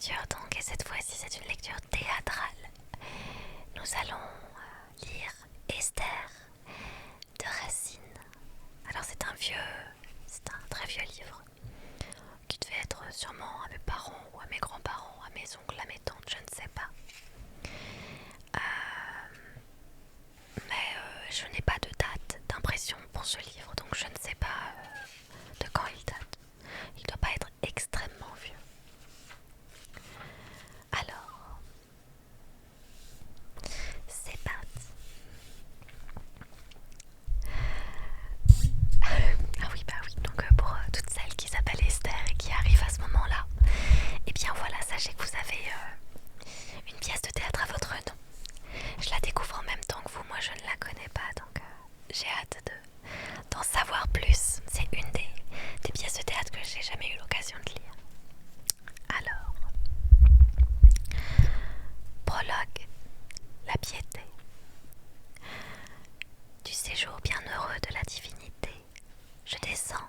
lecture donc, et cette fois-ci c'est une lecture théâtrale. Nous allons lire Esther de Racine. Alors c'est un très vieux livre qui devait être sûrement à mes parents ou à mes grands-parents, à mes oncles, à mes tantes, je ne sais pas. Mais je n'ai pas de date d'impression pour ce livre, donc je ne sais pas de quand il date. Il ne doit pas être extrêmement vieux. Alors, c'est parti. Ah oui, bah oui, donc pour toutes celles qui s'appellent Esther et qui arrivent à ce moment-là, eh bien voilà, sachez que vous avez une pièce de théâtre à votre nom. Je la découvre en même temps que vous, moi je ne la connais pas, donc j'ai hâte d'en savoir plus. C'est une des pièces de théâtre que j'ai jamais eu l'occasion de lire. Alors, prologue, la piété. Du séjour bienheureux de la divinité, je descends,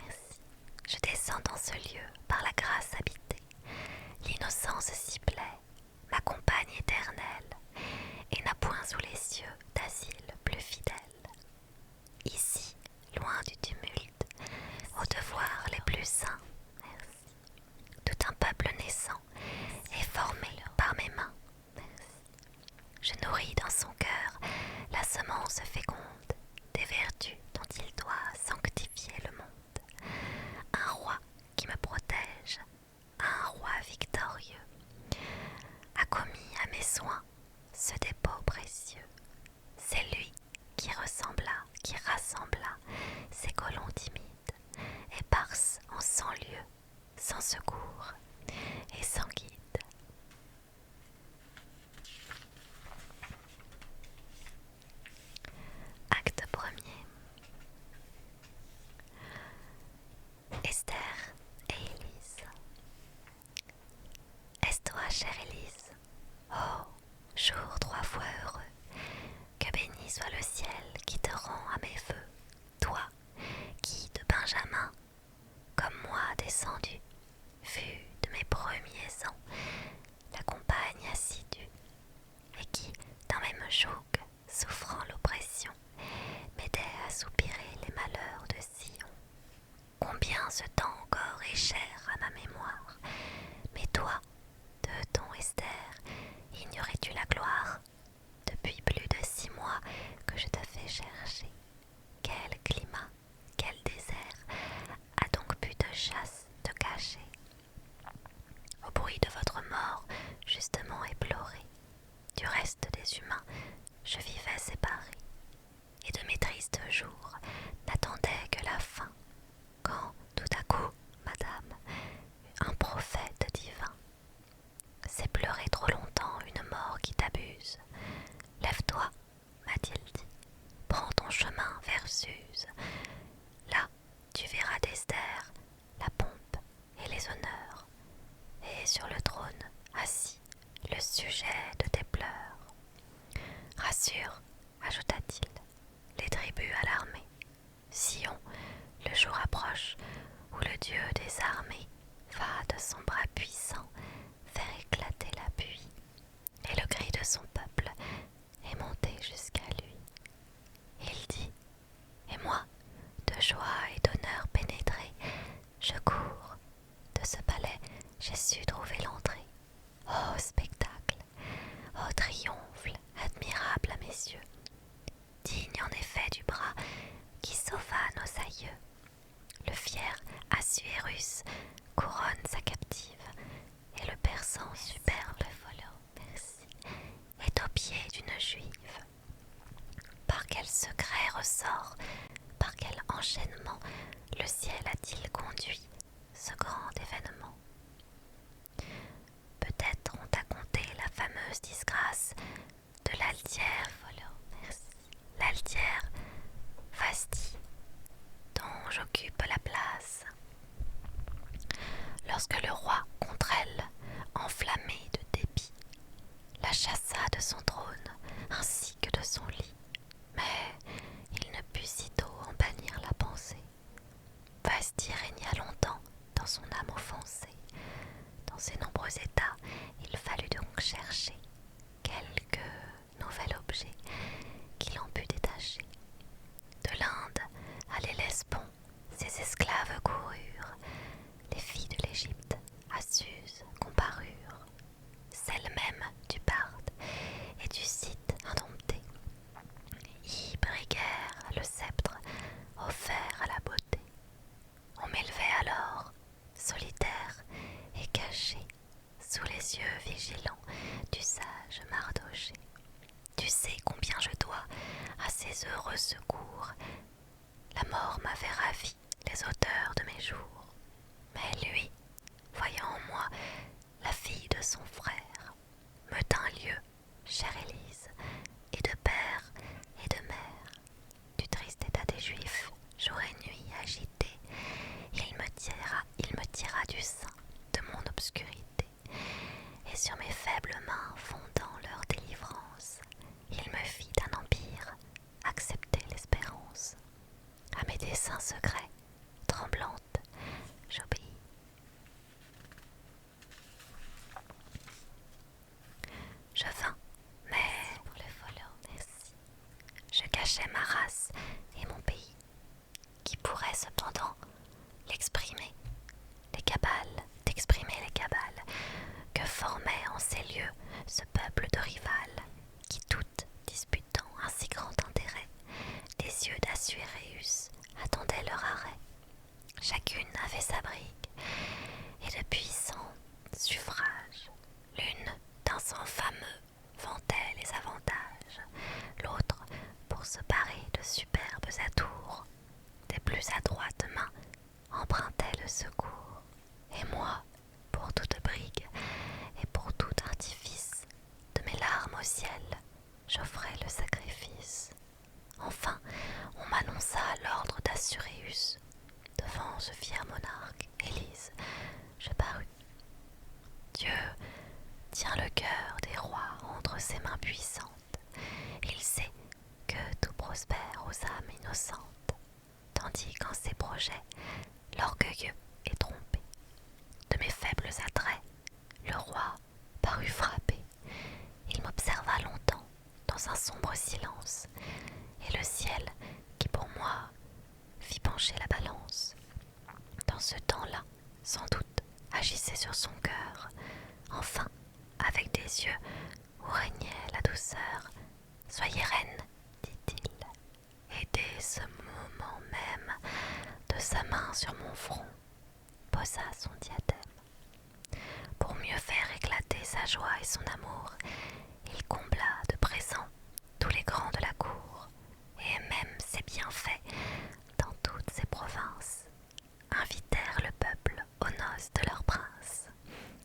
merci. Je descends dans ce lieu par la grâce habitée. L'innocence s'y plaît, ma compagne éternelle, et n'a point sous les cieux d'asile plus fidèle. Ici, loin du tumulte, aux devoirs les plus saints, merci. Tout un peuple naissant est formé par mes mains, merci. Je nourris dans son cœur la semence féconde des vertus dont il doit sanctifier le monde. Un roi qui me protège, un roi victorieux, a commis à mes soins ce dépôt précieux. C'est lui qui rassembla ces colons timides, éparses en 100 lieues, sans secours et sans guide. Acte premier. Esther et Élise. Est-ce toi, chère Élise? Oh, jour 3 fois heureux, que béni soit le ciel qui te rend à mes vœux, toi qui de Benjamin, comme moi descendu, fus de mes premiers ans la compagne assidue, et qui, dans mes jougs, souffrant l'oppression, m'aidait à soupirer les malheurs de Sion. Combien ce temps encore est cher à ma mémoire, mais toi, de ton Esther, ignorais-tu la gloire? Depuis plus de 6 mois que je te fais chercher. Quel climat, quel désert a donc pu de chasse te cacher? Au bruit de votre mort, justement éplorée, du reste des humains, je vivais séparée, et de mes tristes jours n'attendais que la fin, quand tout à coup, madame, un prophète divin, c'est pleurer trop longtemps une mort qui t'abuse. Lève-toi, m'a-t-il dit, prends ton chemin vers Suse. Là, tu verras d'Esther la pompe et les honneurs, et sur le trône, assis, le sujet de tes pleurs. Rassure, ajouta-t-il, les tribus à l'armée. Sion, le jour approche où le Dieu des armées va de son bras puissant faire éclater la pluie, et le cri de son peuple est monté jusqu'à lui. Il dit, et moi, de joie et d'honneur pénétré, je cours. De ce palais, j'ai su trouver l'entrée. Ô spectacle, ô triomphe admirable à mes yeux, digne en effet du bras qui sauva nos aïeux. Le fier Assuérus couronne sa captive, et le persan superbe est au pied d'une juive. Par quel secret ressort, par quel enchaînement le ciel a-t-il conduit ce grand événement? Peut-être on t'a conté la fameuse disgrâce de l'altière, l'altière Vastie, dont j'occupe la place. Lorsque le roi, contre elle, enflammé de dépit, la chassa de son trône ainsi que de son lit, mais il ne put sitôt en bannir la pensée. Vastie régna longtemps dans son âme offensée, dans ses nombreux les yeux vigilants du sage Mardochée. Tu sais combien je dois à ces heureux secours. La mort m'avait ravi les auteurs de mes jours. Mais lui, voyant en moi la fille de son frère, me tint lieu, chère Élise, et de père et de mère. Du triste état des Juifs, jour et nuit agité, il me tira du sein de mon obscurité, et sur mes faibles mains fondant leur délivrance, il me fit d'un empire accepter l'espérance. À mes desseins secrets, tremblante, j'obéis. Je vins, mais pour le voleur, merci. Je cachais ma race et mon pays, qui pourrait cependant d'exprimer les cabales que formait en ces lieux ce peuple de rivales, qui toutes disputant un si grand intérêt, des yeux d'Assuéréus attendaient leur arrêt. Chacune avait sa brigue et de puissants suffrages. L'une d'un sang fameux vantait les avantages, l'autre, pour se parer de superbes atours, des plus adroites mains empruntait le secours. Et moi, pour toute brigue et pour tout artifice, de mes larmes au ciel, j'offrais le sacrifice. Enfin, on m'annonça l'ordre d'Assuréus. Devant ce fier monarque, Élise, je parus. Dieu tient le cœur des rois entre ses mains puissantes. Il sait que tout prospère aux âmes innocentes, tandis qu'en ses projets, l'orgueilleux est trompé. De mes faibles attraits, le roi parut frappé. Il m'observa longtemps dans un sombre silence, et le ciel, qui pour moi fit pencher la balance, dans ce temps-là, sans doute, agissait sur son cœur. Enfin, avec des yeux où régnait la douceur, « Soyez reine, dit-il, et dès ce moment même, de sa main sur mon front, posa son diadème. Pour mieux faire éclater sa joie et son amour, il combla de présents tous les grands de la cour, et même ses bienfaits dans toutes ses provinces invitèrent le peuple aux noces de leur prince.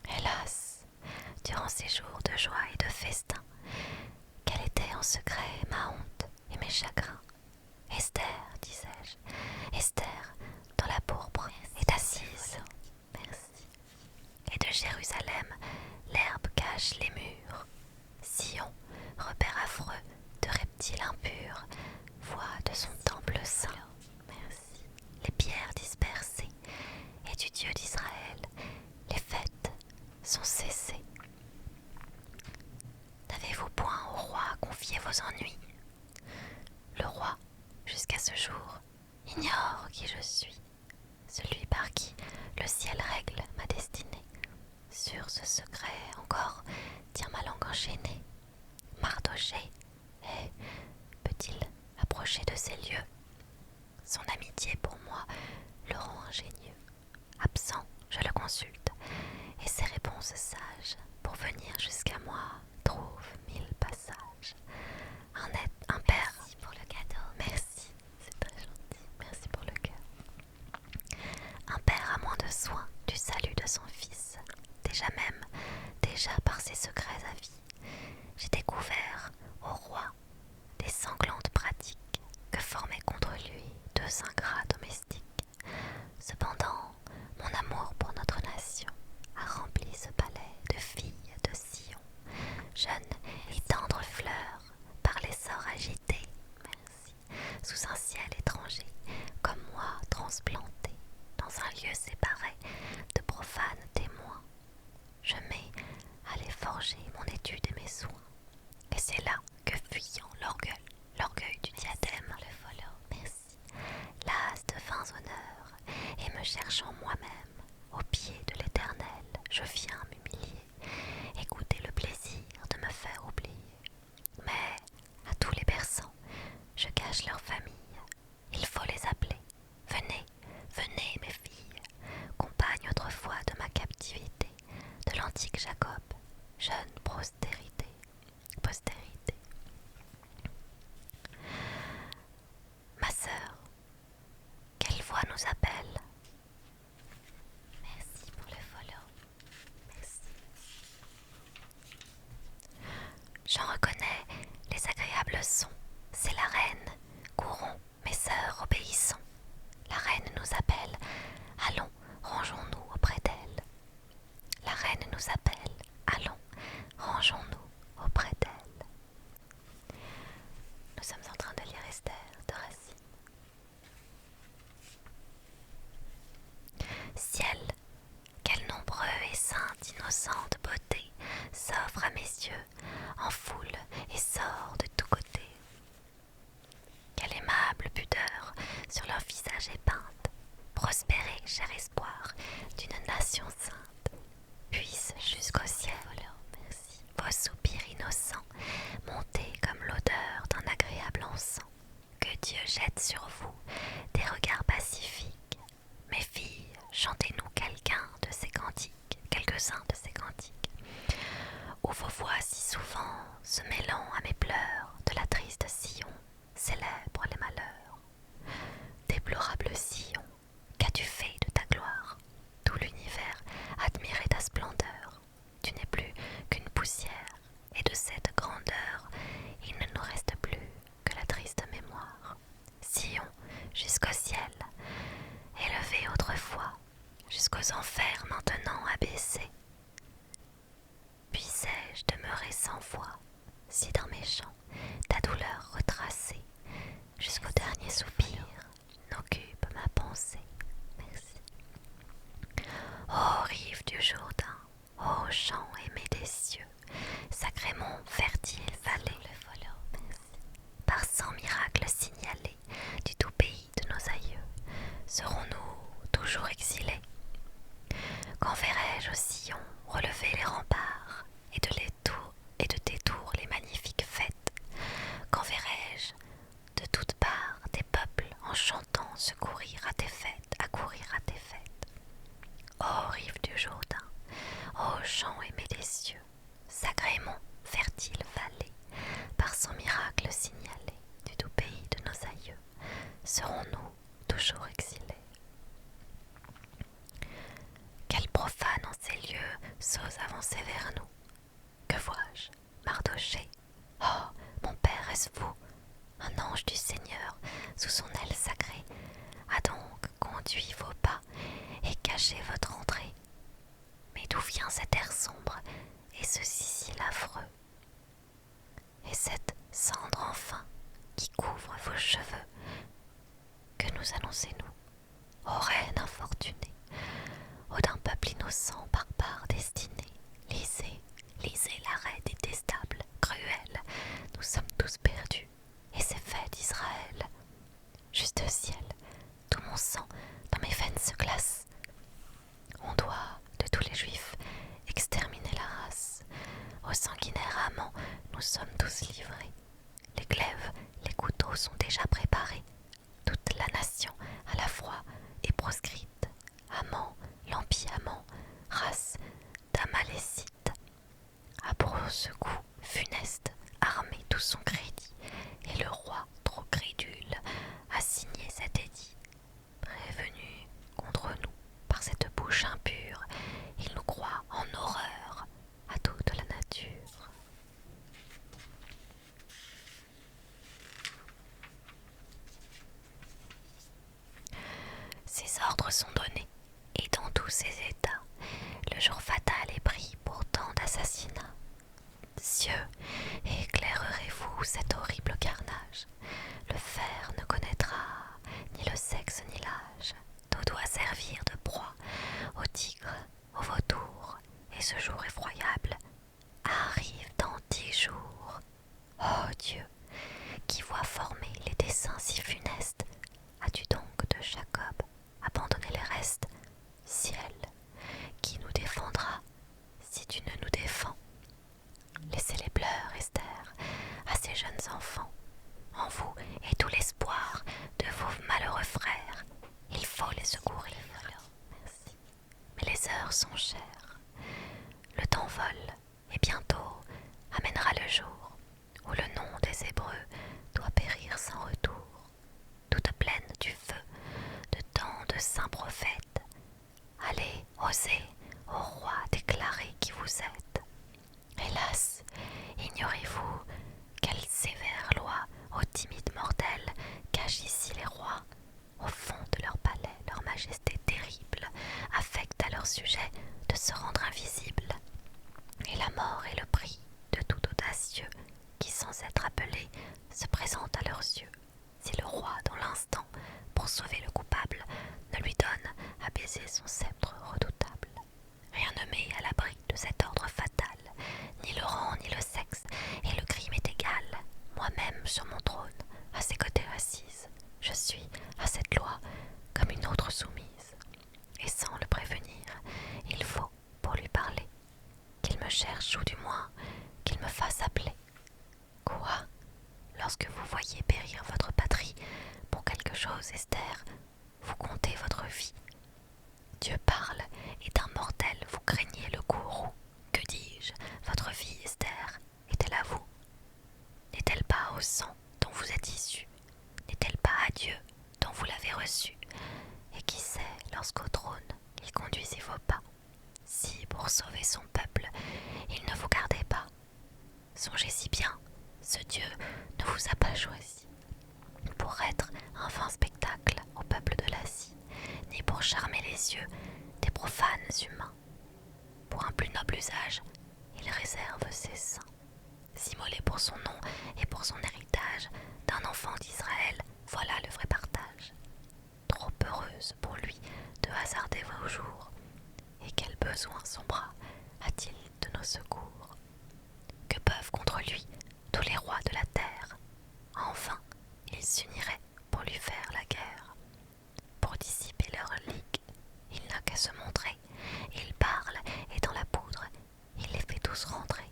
Hélas, durant ces jours de joie et de festin, quelle était en secret ma honte et mes chagrins. Esther, disais-je, Esther, dans la pourpre, est assise. Merci. Et de Jérusalem, l'herbe cache les murs. Sion, repère affreux de reptiles impurs, voix de son temple saint. Merci. Les pierres dispersées, et du Dieu d'Israël, les fêtes sont cessées. N'avez-vous point au roi confié vos ennuis? Le roi, jusqu'à ce jour, ignore qui je suis, celui par qui le ciel règle ma destinée. Sur ce secret encore tient ma langue enchaînée. Mardochée, peut-il approcher de ces lieux? Son amitié pour moi le rend ingénieux. Absent, je le consulte, et ses réponses sages, pour venir jusqu'à moi, trouvent 1000 passages. Un père. Merci pour le cadeau. Merci, c'est très gentil. Merci pour le cœur. Un père a moins de soin du salut de son fils. Déjà par ses secrets avis, j'ai découvert au roi des sanglantes pratiques que formaient contre lui 2 ingrats domestiques. Cependant, mon amour pour notre nation a rempli ce palais de filles de Sion, jeunes et tendres fleurs par l'essor nous appelle. Allons, rangeons-nous auprès d'elle. Nous sommes en train de lire Esther de Racine. Ciel, quel nombreux et sainte innocente beauté s'offre à mes yeux en foule et sort de tous côtés. Quelle aimable pudeur sur leur visage est peinte, prospérez, cher espoir d'une nation sainte. Puisse jusqu'au ciel, merci, vos soupirs innocents monter comme l'odeur d'un agréable encens. Que Dieu jette sur vous des regards pacifiques. Mes filles, chantez-nous quelques-uns de ces cantiques, où vos voix si souvent, se mêlant à mes pleurs, de la triste sillon, célèbrent les malheurs. Déplorable sillon, qu'as-tu fait de ta gloire? Tout l'univers admirait ta splendeur. Tu n'es plus qu'une poussière, et de cette grandeur, il ne nous reste plus que la triste mémoire. Sillon jusqu'au ciel, élevé autrefois, jusqu'aux enfers maintenant abaissés. Puissais-je demeurer sans voix, si dans mes chants ta douleur retracée, jusqu'au dernier soupir, n'occupe ma pensée. Merci. Ô rive du Jourdain, ô champ aimé des cieux, sacrément fertile vallée, par 100 miracles signalés du tout pays de nos aïeux, serons-nous toujours exilés? Quand verrai-je au sillon relever les remparts et de tes tours les magnifiques fêtes? Quand verrai-je de toutes parts des peuples en chantant accourir à tes fêtes? Ô rive du Jourdain, ô champ aimé des cieux, sacrément fertile vallée, par 100 miracles signalés du doux pays de nos aïeux, serons-nous toujours exilés? Quel profane en ces lieux s'ose avancer vers nous? Que vois-je? Mardochée. Oh, mon père, est-ce vous? Un ange du Seigneur, sous son aile sacrée, a donc conduit vos pas et caché votre entrée. Mais d'où vient cet air sombre et ce Sicile affreux? Et cette cendre enfin qui couvre vos cheveux? Que nous annoncez-nous, ô reine infortunée, ô d'un peuple innocent, barbare destiné? Lisez l'arrêt détestable, cruel, nous sommes tous perdus, et c'est fait d'Israël. Juste ciel, tout mon sang dans mes veines se glace. On doit, de tous les juifs, exterminer la race. Au sanguinaire amant, nous sommes tous livrés. Les glaives, les couteaux sont déjà préparés. Toute la nation à la fois est proscrite. Amant, l'empiamant, race d'Amalécites. À pour ce coup funeste, armé tout son crédit, et le roi, trop crédule, a signé cet édit. Prévenu contre nous par cette bouche impure, il nous croit en horreur à toute la nature. Ces ordres sont donnés, et dans tous ces états, le jour fatal est pris pour tant d'assassinats. Cieux, éclairerez-vous cet horrible carnage? Le fer ne connaîtra ni le sexe ni l'âge. Tout doit servir de proie au tigre, au vautour, et ce jour effroyable arrive dans 10 jours. Ô Dieu, qui vois former les desseins si funestes, as-tu donc de Jacob abandonné les restes? Ciel, qui nous défendra si tu ne nous défends? Laissez les pleurs, Esther, à ces jeunes enfants. En vous est tout l'espoir de vos malheureux frères. Il faut les secourir. Merci. Mais les heures sont chères. Le temps vole, et bientôt amènera le jour où le nom des Hébreux doit périr sans retour. Toute pleine du feu de tant de saints prophètes, allez, osez, ô roi, déclarer qui vous êtes. Hélas, ignorez-vous quelle sévère loi aux timides mortels cachent ici les rois? Au fond de leur palais, leur majesté terrible affecte à leur sujet de se rendre invisible. et la mort est le prix de tout audacieux qui, sans être appelé, se présente à leurs yeux. Si le roi, dans l'instant, pour sauver le coupable, ne lui donne à baiser son sceptre redoutable. Rien ne met à l'abri de cet ordre fatal, ni le rang ni le sexe, et le crime est égal. Moi-même sur mon trône, à ses côtés assise, je suis à cette loi comme une autre soumise. Et sans le prévenir, il faut, pour lui parler, qu'il me cherche ou du moins qu'il me fasse appeler. Quoi? Lorsque vous voyez périr votre patrie pour quelque chose, Esther, vous comptez votre vie. Dieu parle, et d'un mortel vous craignez le courroux. Que dis-je? Votre vie, Esther, est-elle à vous? N'est-elle pas au sang dont vous êtes issu? N'est-elle pas à Dieu dont vous l'avez reçu? Et qui sait, lorsqu'au trône il conduisit vos pas, si pour sauver son peuple il ne vous gardait pas? Songez si bien, ce Dieu ne vous a pas choisi pour être un vain spectacle au peuple de l'Asie, ni pour charmer les yeux des profanes humains. Pour un plus noble usage, il réserve ses seins. S'immoler pour son nom et pour son héritage d'un enfant d'Israël, voilà le vrai partage. Trop heureuse pour lui de hasarder vos jours, et quel besoin son bras a-t-il de nos secours? Que peuvent contre lui tous les rois de la terre? Enfin, ils s'uniraient pour lui faire la guerre. Pour dissiper leur ligue, il n'a qu'à se montrer. Il parle, et dans la poudre, il les fait tous rentrer.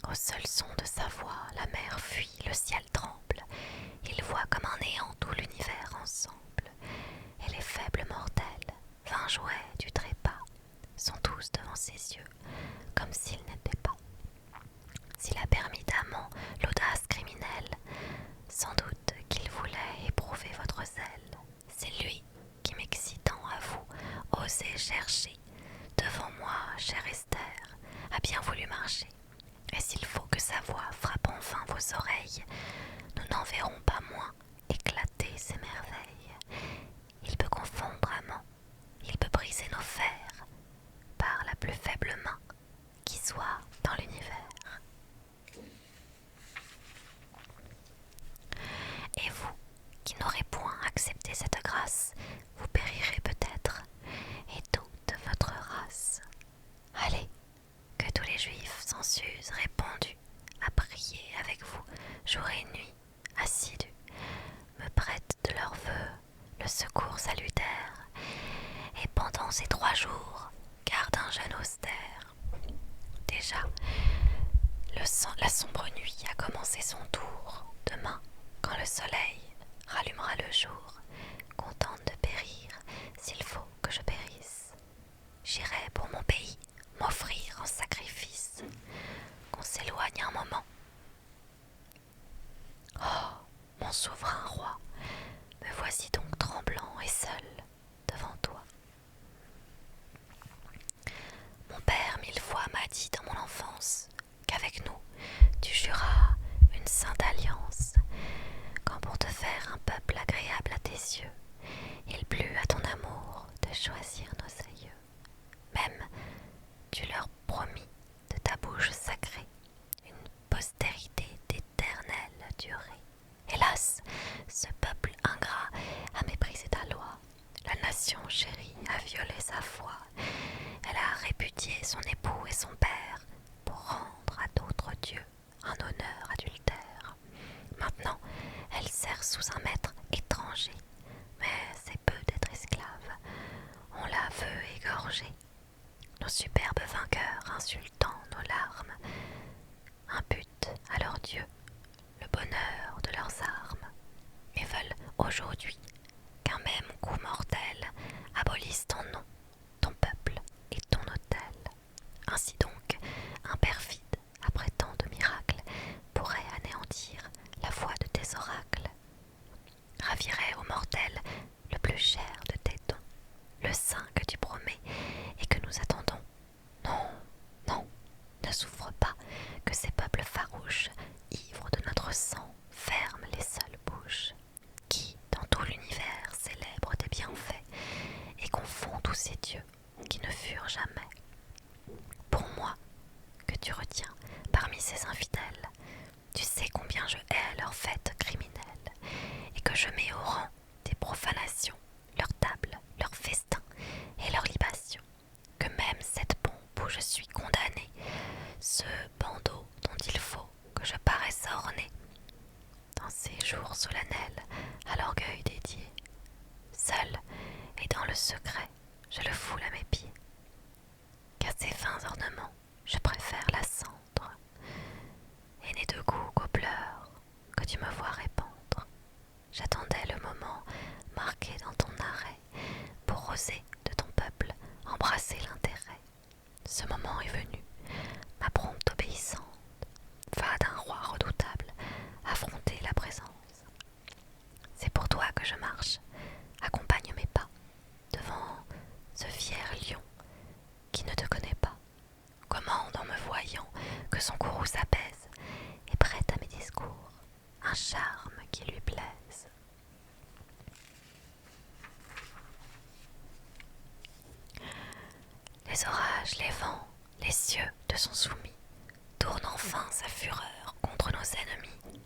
Au seul son de sa voix, la mer fuit, le ciel tremble. Il voit comme un néant tout l'univers ensemble. Et les faibles mortels, vains jouets du trépas, sont tous devant ses yeux, comme s'ils n'étaient pas. S'il a permis d'amant l'audace criminelle, sans doute qu'il voulait éprouver votre zèle. C'est lui qui, m'excitant à vous, osez chercher. Devant moi, chère Esther, a bien voulu marcher. Et s'il faut que sa voix frappe enfin vos oreilles, nous n'en verrons pas moins éclater ses merveilles. Il peut confondre amants, il peut briser nos fers, par la plus faible main qui soit dans l'univers. Et vous, qui n'aurez point accepté cette grâce, vous périrez peut-être, et toute votre race. Allez, que tous les Juifs s'en s'usent répandus à prier avec vous jour et nuit, assidus, me prêtent de leurs vœux le secours salutaire, et pendant ces 3 jours, garde un jeûne austère. Déjà, la sombre nuit a commencé son tour. Demain, quand le soleil rallumera le jour, contente de périr s'il faut que je périsse, j'irai pour mon pays m'offrir en sacrifice, qu'on s'éloigne un moment. Oh, mon souverain roi, me voici donc tremblant et seul devant toi. Mon père 1000 fois m'a dit dans mon enfance qu'avec nous tu juras une sainte alliance, quand pour te faire un peuple agréable à tes yeux, il plut à ton amour de choisir nos aïeux. Même tu leur promis de ta bouche sacrée une postérité d'éternelle durée. Hélas, ce peuple ingrat a méprisé ta loi, la nation chérie a violé sa foi, elle a répudié son époux et son père pour rendre à d'autres dieux un honneur adultère. Maintenant, elle sert sous un maître étranger, mais c'est peu d'être esclave, on la veut égorger. Nos superbes vainqueurs, insultant nos larmes, imputent à leurs dieux le bonheur de leurs armes, et veulent aujourd'hui qu'un même coup mortel abolisse ton nom, ton peuple et ton autel. Ainsi donc, un perfide, après tant de miracles, pourrait anéantir la foi de tes oracles, ravirait aux mortels le plus cher de tes dons, le sein que tu promets et que nous attendons. Non, non, ne souffre pas que ces peuples farouches, ivres de notre sang, ferment les seules bouches, qui, dans tout l'univers, célèbrent tes bienfaits et confond tous ces dieux qui ne furent jamais. Pour moi, que tu retiens parmi ces infidèles. Tu sais combien je hais leurs fêtes criminelles, et que je mets au rang des profanations leurs tables, leurs festins et leurs libations. Que même cette pompe où je suis condamné, ce bandeau dont il faut que je paraisse orné, dans ces jours solennels à l'orgueil dédié, seul et dans le secret, je le foule à mes pieds. Qu'à ces vains ornements, je préfère la cendre, et n'est de goût qu'aux pleurs que tu me vois répandre. J'attendais le moment marqué dans ton arrêt pour oser de ton peuple embrasser l'intérêt. Ce moment est venu, ma prompte obéissante va d'un roi redoutable affronter la présence. C'est pour toi que je marche, accompagne mes pas devant ce fier lion qui ne te connaît pas. Commande en me voyant que son courroux s'apaise et prête à mes discours un charme qui lui plaise. Les orages, les vents, les cieux te sont soumis, tourne enfin sa fureur contre nos ennemis.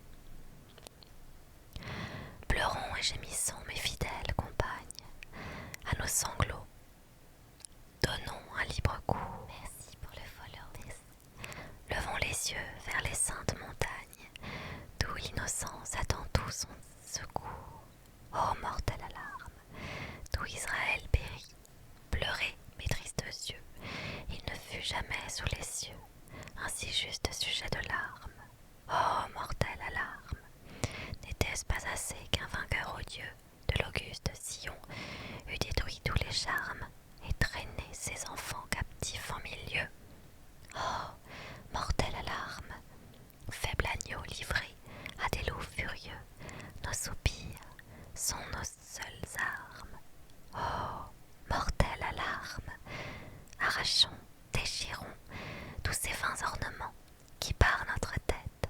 Pleurons et gémissons, mes fidèles compagnes, à nos sanglots, donnons un libre cours. Merci pour le follow. Merci. Levons les yeux vers les saintes montagnes, d'où l'innocence attend tout son secours. Ô mortelle alarme, d'où Israël périt, pleurez mes tristes yeux, il ne fut jamais sous les cieux un si juste sujet de larmes. Ô mortelle alarme, n'était-ce pas assez qu'un vainqueur odieux de l'auguste Sion eût détruit tous les charmes et traîné ses enfants captifs en milieu? Oh, mortelle alarme, faible agneau livré à des loups furieux, nos soupirs sont nos seules armes. Oh, mortelle alarme, arrachons, déchirons tous ces vains ornements qui par notre tête.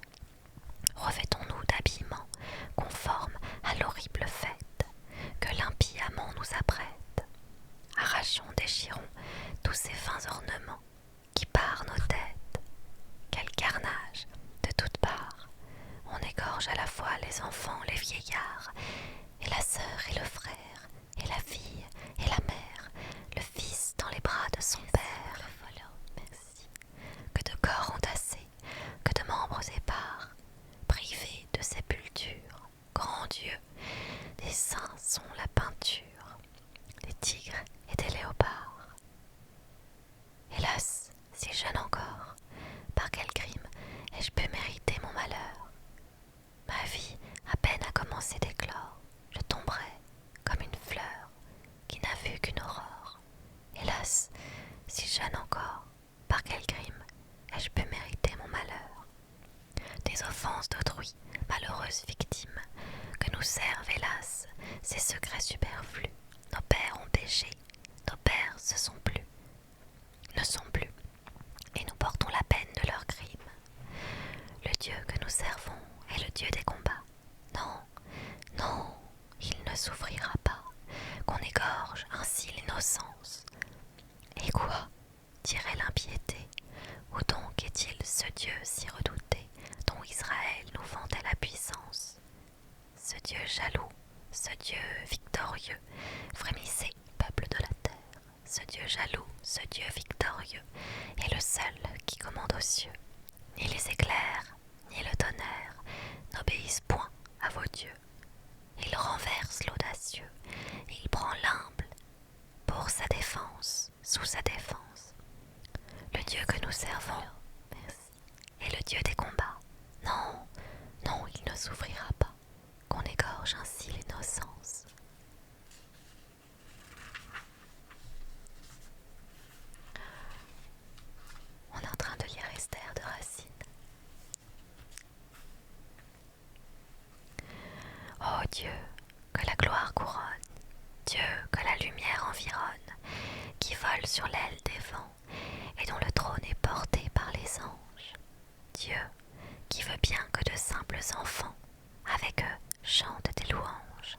Revêtons-nous d'habillements conformes à l'horrible fête que l'impie amant nous apprête. Arrachons, déchirons tous ces vains ornements qui par nos têtes. Quel carnage de toutes parts! On égorge à la fois les enfants, les vieillards, et la sœur et le frère, et la fille et la mère, le fils dans les bras de son père. Merci. Que de corps entassés, que de membres épars, privés de sépulture, grand Dieu, des saints sont la peinture, des tigres et des léopards. Hélas, si jeune encore, par quel crime ai-je pu mériter mon malheur? Ma vie à peine a commencé d'éclore, je tomberai comme une fleur qui n'a vu qu'une aurore. Hélas, si jeune encore, par quel crime ai-je pu mériter mon malheur? Des offenses d'autrui, malheureuse victime, que nous servent hélas ces secrets superflus. Nos pères ont péché, nos pères ne sont plus, et nous portons la peine de leurs crimes. Le Dieu que nous servons est le Dieu des combats. Non, non, il ne souffrira pas qu'on égorge ainsi l'innocence. Et quoi, dirait l'impiété, où donc est-il ce Dieu si redouté dont Israël nous vantait la puissance? Ce Dieu jaloux, ce Dieu victorieux, frémissez, peuple de la terre. Ce Dieu jaloux, ce Dieu victorieux, est le seul qui commande aux cieux. Ni les éclairs, ni le tonnerre n'obéissent point à vos dieux. Il renverse l'audacieux, il prend l'humble pour sa défense, sous sa défense. Le Dieu que nous servons, merci, est le Dieu des combats. Non, non, il ne souffrira pas qu'on égorge ainsi l'innocence. On est en train de lire Esther de Racine. Ô Dieu, que la gloire couronne, Dieu, que la lumière environne, qui vole sur l'aile des vents et dont le trône est porté par les anges. Dieu, qui veut bien que de simples enfants, avec eux, chantent tes louanges.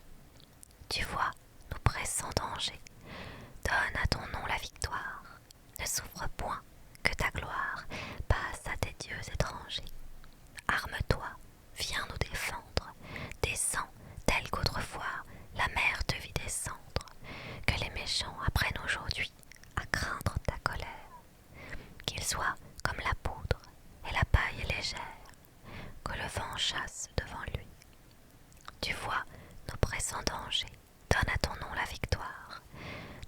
qu'il soit comme la poudre et la paille légère que le vent chasse devant lui. Tu vois nos pressants dangers, donne à ton nom la victoire.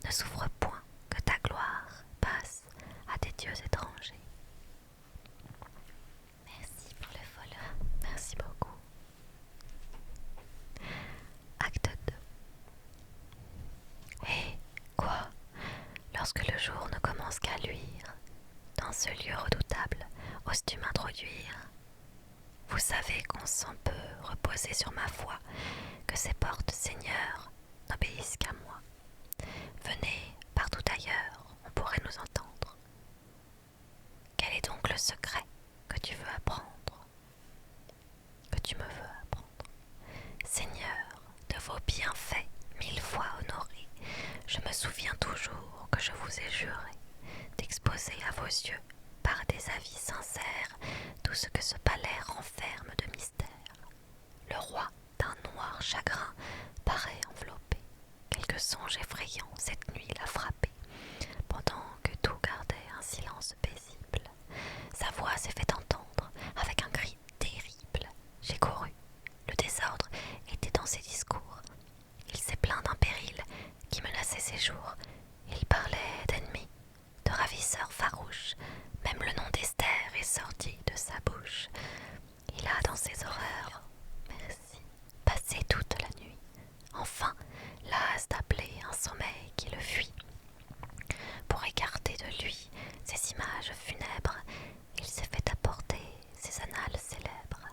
Ne souffre point que ta gloire passe à des dieux étrangers. Merci pour le follow. Merci beaucoup. Acte 2. Et quoi? Lorsque le jour ne commence qu'à luire, dans ce lieu redoutable, oses-tu m'introduire? Vous savez qu'on s'en peut reposer sur ma foi, que ces portes, Seigneur, n'obéissent qu'à moi. Venez, partout ailleurs, on pourrait nous entendre. Quel est donc le secret que tu veux apprendre? Que tu me veux apprendre? Seigneur, de vos bienfaits, 1000 fois honorés, je me souviens toujours que je vous ai juré d'exposer à vos yeux, par des avis sincères, tout ce que ce palais renferme de mystère. Le roi, d'un noir chagrin, paraît enveloppé. Quelque songe effrayant cette nuit l'a frappé. Pendant que tout gardait un silence paisible, sa voix s'est fait entendre avec un cri terrible. J'ai couru. Le désordre était dans ses discours. Il s'est plaint d'un péril qui menaçait ses jours. Il parlait d'ennemis, de ravisseurs farouches. Même le nom d'Esther est sorti de sa bouche. Il a dans ses horreurs, merci, passé toute la nuit. Enfin, las d'appeler un sommeil qui le fuit. Pour écarter de lui ces images funèbres, il s'est fait apporter ces annales célèbres,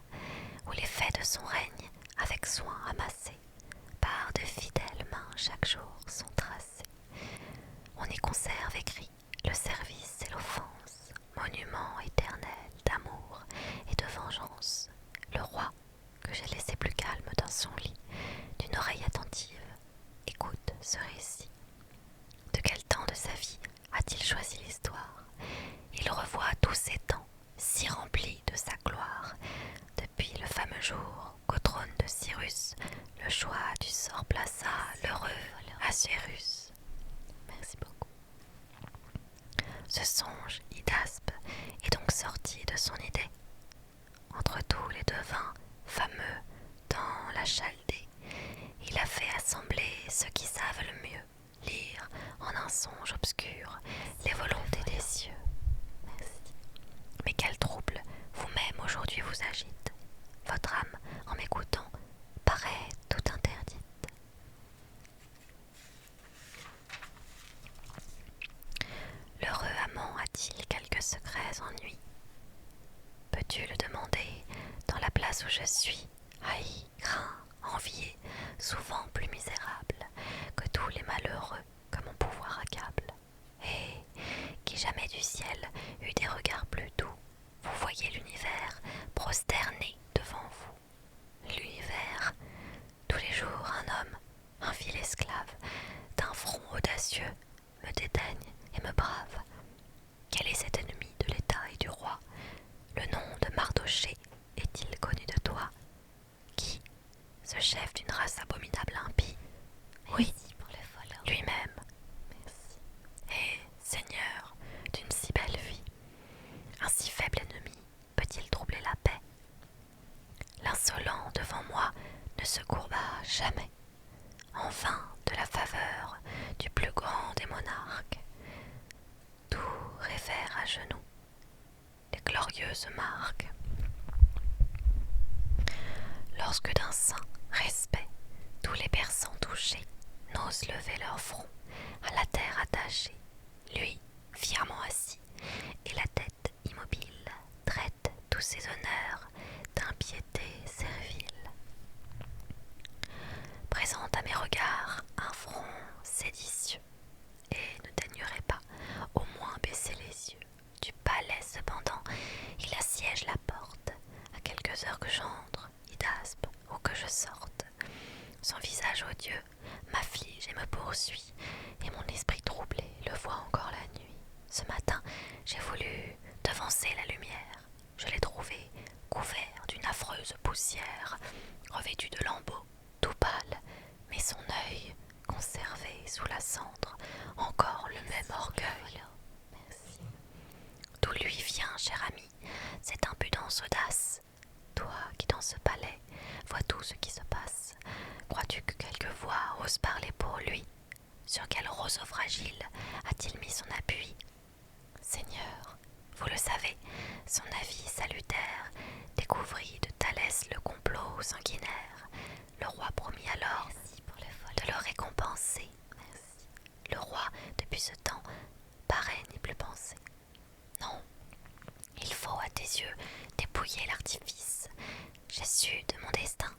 où les faits de son règne, avec soin amassés, par de fidèles mains chaque jour sont tracés. On y conserve écrit le service et l'offense, monument éternel d'amour et de vengeance. Le roi, que j'ai laissé plus calme dans son lit, d'une oreille attentive, écoute ce récit. De quel temps de sa vie a-t-il choisi l'histoire? Il revoit tous ces temps, si remplis de sa gloire, depuis le fameux jour qu'au trône de Cyrus, le choix du sort plaça l'heureux Assuérus. Merci beaucoup. Ce songe, Hydaspe, est donc sorti de son idée. Entre tous les devins fameux dans la Chaldée, il a fait assembler ceux qui savent le mieux lire en un songe obscur les volontés des cieux. Merci. Mais quel trouble vous-même aujourd'hui vous agite? Votre âme, en m'écoutant, paraît tout interdite. L'heureux amant a-t-il quelques secrets ennuis? Peux-tu le demander dans la place où je suis, haï, craint, envié, souvent plus misérable que tous les malheureux que mon pouvoir accable? Et qui jamais du ciel eut des regards plus doux, vous voyez l'univers prosterné devant vous. L'univers, tous les jours un homme, un vil esclave, d'un front audacieux, me dédaigne et me brave. Quel est cet ennemi de l'État et du roi? Le nom de Mardochée est-il connu de toi? Qui? Ce chef d'une race abominable impie? Oui, lui-même. Merci. Et, Seigneur, d'une si belle vie, un si faible ennemi peut-il troubler la paix? L'insolent devant moi ne se courba jamais, en vain de la faveur du plus grand des monarques. Tout révère à genoux les glorieuses marques. Lorsque d'un saint respect tous les persans touchés n'osent lever leur front à la terre attachée, lui, fièrement assis, et la tête immobile, traite tous ses honneurs d'impiété servile. Présente à mes regards un front séditieux, et ne daignerait pas au moins baisser les yeux. Du palais cependant, il assiège la porte, à quelques heures que j'entre, Hydaspe, ou que je sorte. Son visage odieux m'afflige et me poursuit, et mon esprit troublé le voit encore la nuit. Ce matin, j'ai voulu devancer la lumière. Je l'ai trouvé couvert d'une affreuse poussière, revêtu de lambeaux, tout pâle, mais son œil conservé sous la cendre, encore le même orgueil. Merci. Tout cher ami, cette impudence audace. Toi qui dans ce palais vois tout ce qui se passe, crois-tu que quelque voix ose parler pour lui? Sur quel roseau fragile a-t-il mis son appui? Seigneur, vous le savez, son avis salutaire découvrit de Thalès le complot sanguinaire. Le roi promit alors de le récompenser. Merci. Le roi, depuis ce temps, paraît n'y plus penser. Non, il faut à tes yeux dépouiller l'artifice. J'ai su de mon destin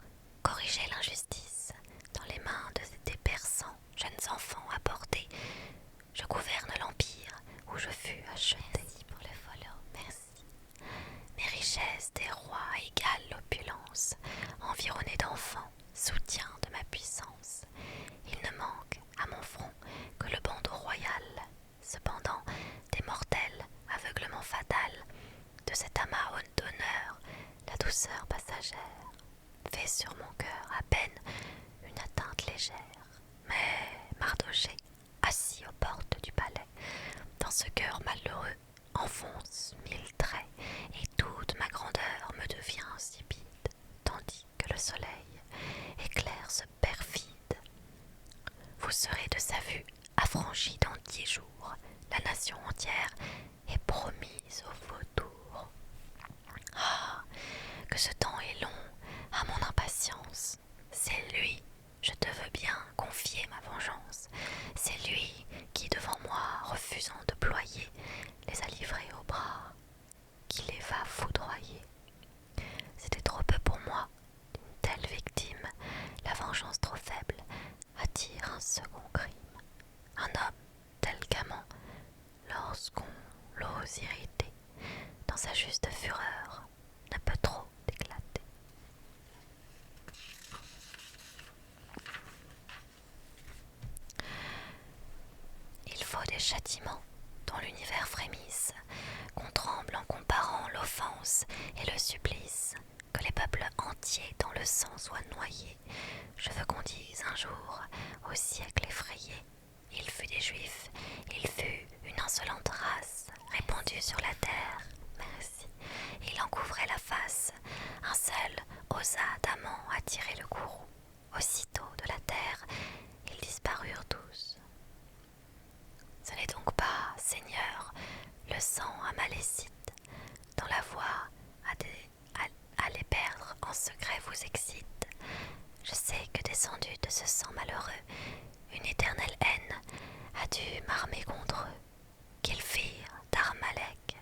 corriger l'injustice. Dans les mains de tes persans, jeunes enfants apportés, je gouverne l'empire où je fus acheté. Merci pour le follow, merci. Mes richesses des rois égalent l'opulence, environnés d'enfants, soutien de ma puissance. Il ne manque à mon front que le bandeau royal. Cependant, des mortels, aveuglement fatal, de cet amas d'honneur, la douceur passagère fait sur mon cœur à peine une atteinte légère. Mais Mardochée, assis aux portes du palais, dans ce cœur malheureux, enfonce mille traits, et toute ma grandeur me devient insipide, tandis que le soleil éclaire ce perfide. Vous serez de sa vue affranchis dans 10 jours, la nation entière est promise au vautour. Ah, que ce temps est long à mon impatience. C'est lui, je te veux bien confier ma vengeance. C'est lui qui, devant moi, refusant de ployer, les a livrés au bras, qui les va foudroyer. C'était trop peu pour moi, d'une telle victime. La vengeance trop faible attire un second crime. Un homme tel qu'amant, lorsqu'on l'ose irriter, dans sa juste fureur, ne peut trop éclater. Il faut des châtiments dont l'univers frémisse, qu'on tremble en comparant l'offense et le supplice, que les peuples entiers dans le sang soient noyés. Je veux qu'on dise un jour, au siècle effrayé, il fut des Juifs, il fut une insolente race, répandue sur la terre. Merci. Il en couvrait la face. Un seul osa d'amant attirer le courroux. Aussitôt de la terre, ils disparurent tous. Ce n'est donc pas, Seigneur, le sang amalécite, dont la voix à les perdre en secret vous excite. Je sais que descendu de ce sang malheureux, une éternelle haine a dû m'armer contre eux, qu'ils firent d'Armalek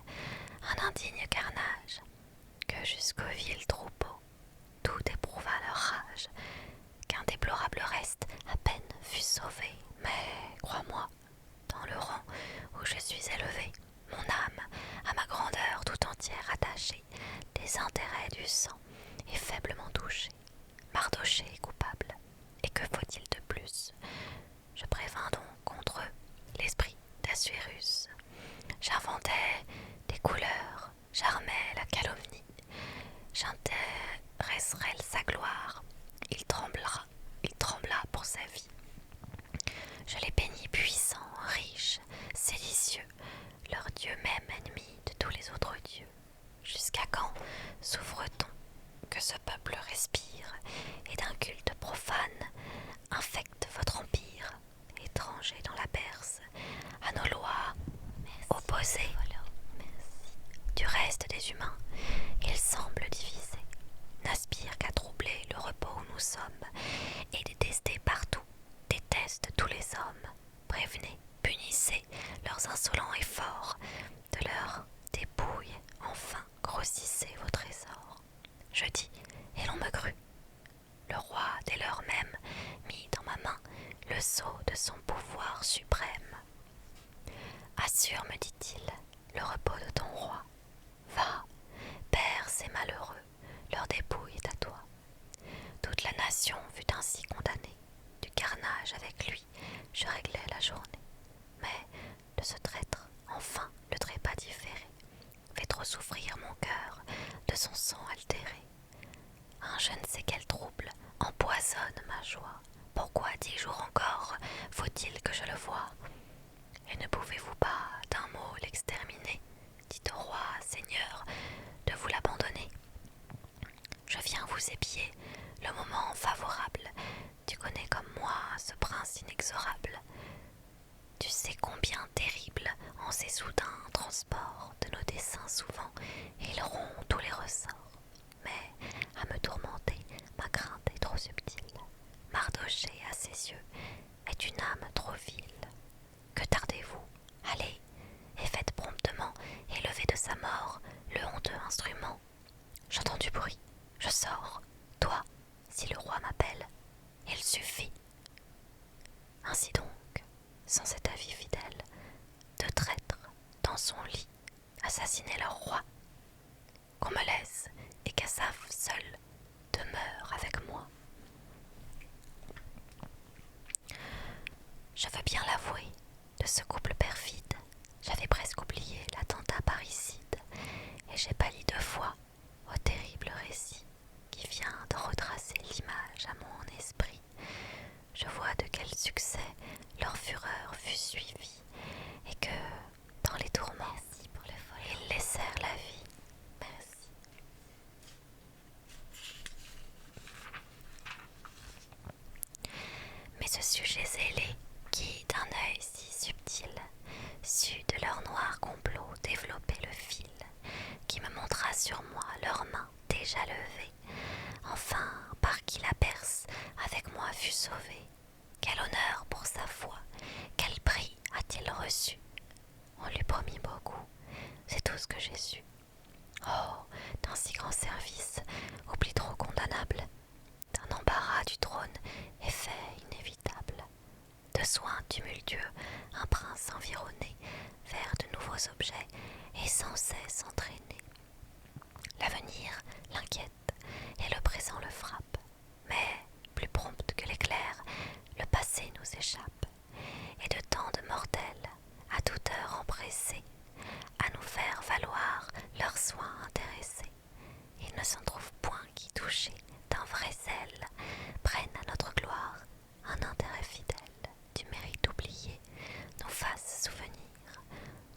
un indigne carnage, que jusqu'au vil troupeau tout éprouva leur rage, qu'un déplorable reste à peine fut sauvé. Mais, crois-moi, dans le rang où je suis élevé, mon âme, à ma grandeur tout entière attachée, des intérêts du sang est faiblement touchée. Mardochée est coupable, et que faut-il de plus? Je prévins donc contre eux l'esprit d'Assuérus. J'inventais des couleurs, j'armais la calomnie, j'intéresserai sa gloire. Il trembla pour sa vie. Je les peignis puissants, riches, séditieux, leur Dieu même ennemi de tous les autres dieux. Jusqu'à quand souffre-t-on que ce peuple respire et d'un culte profane infecte votre empire, étranger dans la Perse, à nos lois opposées du reste des humains, il semble divisé, n'aspire qu'à troubler le repos où nous sommes, et détesté partout, déteste tous les hommes. Prévenez, punissez leurs insolents efforts, de leurs dépouilles, enfin grossissez vos trésors. Je dis, et l'on me crut. Le roi, dès l'heure même, mit dans ma main le sceau de son pouvoir suprême. Assure, me dit-il, le repos de ton roi. Va, perds ces malheureux, leur dépouille est à toi. Toute la nation fut ainsi condamnée. Du carnage avec lui, je réglai la journée. Mais de ce traître, enfin, le trépas inexorable. Tu sais combien terrible en ces soudains transports de nos desseins souvent ils rompent tous les ressorts. Mais à me tourmenter, ma crainte est trop subtile. Mardochée à ses yeux est une âme trop vile. Que tardez-vous? Allez, et faites promptement élever de sa mort le honteux instrument. J'entends du bruit, je sors. Toi, si le roi m'appelle, il suffit. Ainsi donc, sans cet avis fidèle, de traîtres dans son lit assassiner leur roi, qu'on me laisse et qu'Assaf seul demeure avec moi. Je veux bien l'avouer, de ce couple perfide, j'avais presque oublié l'attentat parricide, et j'ai pâli 2 fois au terrible récit qui vient de retracer l'image à mon esprit. Je vois de quel succès leur fureur fut suivie, et que, dans les tourments, ils laissèrent la vie. Merci. Mais ce sujet zélé, qui d'un œil si subtil sut de leur noir complot développer le fil, qui me montra sur moi leurs mains déjà levées, enfin par qui la Perse avec moi fut sauvée. Quel honneur pour sa foi, quel prix a-t-il reçu? On lui promit beaucoup, c'est tout ce que j'ai su. Oh, d'un si grand service, oubli trop condamnable, d'un embarras du trône, effet inévitable, de soins tumultueux, un prince environné vers de nouveaux objets et sans cesse entraîné. L'avenir l'inquiète et le présent le frappe, mais plus prompt que l'éclair, le passé nous échappe, et de tant de mortels, à toute heure empressés, à nous faire valoir leurs soins intéressés. Il ne s'en trouve point qui, touchés d'un vrai zèle, prennent à notre gloire un intérêt fidèle, du mérite oublié, nous fasse souvenir,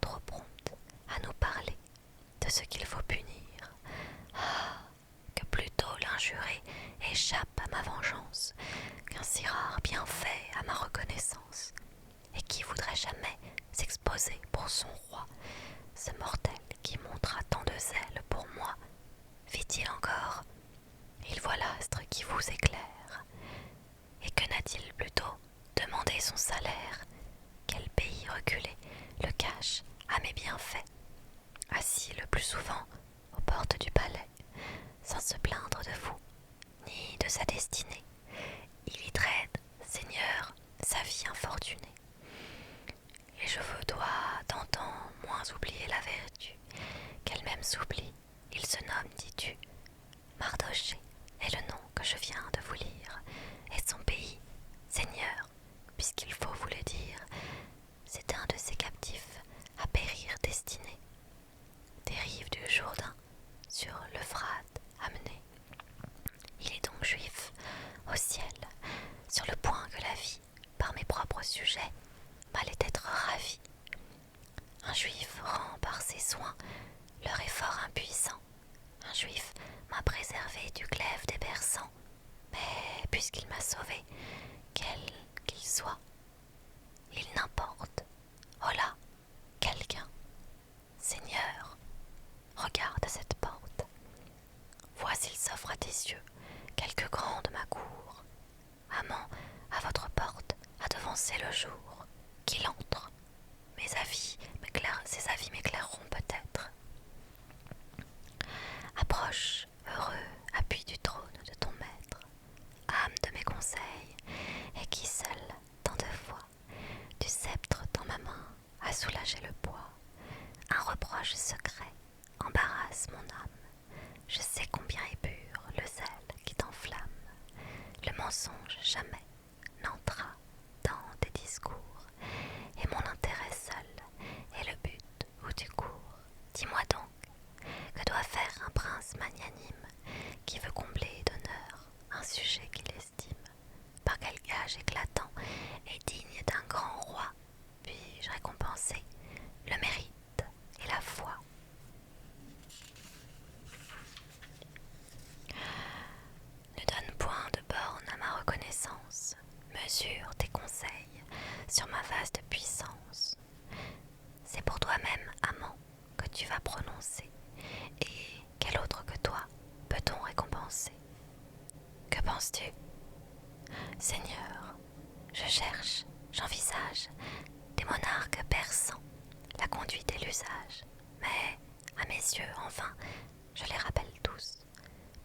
trop prompte à nous parler de ce qu'il faut punir. Ah, que plutôt l'injuré échappe à ma vengeance qu'un si rare bienfait à ma reconnaissance. Et qui voudrait jamais s'exposer pour son roi, ce mortel qui montra tant de zèle pour moi? Fit-il encore, il voit l'astre qui vous éclaire. Et que n'a-t-il plutôt demandé son salaire? Quel pays reculé le cache à mes bienfaits? Assis le plus souvent aux portes du palais, sans se plaindre de vous, ni de sa destinée, il y traîne, Seigneur, sa vie infortunée. Et je vous dois d'antan moins oublier la vertu, qu'elle-même s'oublie, il se nomme, dis-tu, Mardochée est le nom que je viens de vous lire, et son pays, Seigneur, puisqu'il faut vous le dire, c'est un de ces captifs à périr destinés, des rives du Jourdain, sur l'Euphrate amené. Il est donc juif, au ciel, sur le point que la vie, par mes propres sujets, m'allait être ravie. Un juif rend par ses soins leur effort impuissant. Un juif m'a préservé du glaive des persans. Mais puisqu'il m'a sauvé, quel qu'il soit, il n'importe. Oh là, quelqu'un, Seigneur, regarde à cette porte. Vois s'il s'offre à tes yeux quelque grand de ma cour. Amant, à votre porte a devancé le jour. Qu'il entre. Ses avis m'éclaireront peut-être. Approche, heureux, appui du trône de ton maître, âme de mes conseils, et qui seul, tant de fois, du sceptre dans ma main a soulagé le poids. Un reproche secret embarrasse mon âme. Je sais combien est pur le zèle qui t'enflamme. Le mensonge jamais n'entra dans tes discours, et mon intérêt seul est le but où tu cours. Dis-moi donc, que doit faire un prince magnanime qui veut combler d'honneur un sujet qu'il estime? Par quel gage éclatant et digne d'un grand roi puis-je récompenser le mérite et la foi? Ne donne point de borne à ma reconnaissance, mesure tes conseils, Mais, à mes yeux, enfin, je les rappelle tous.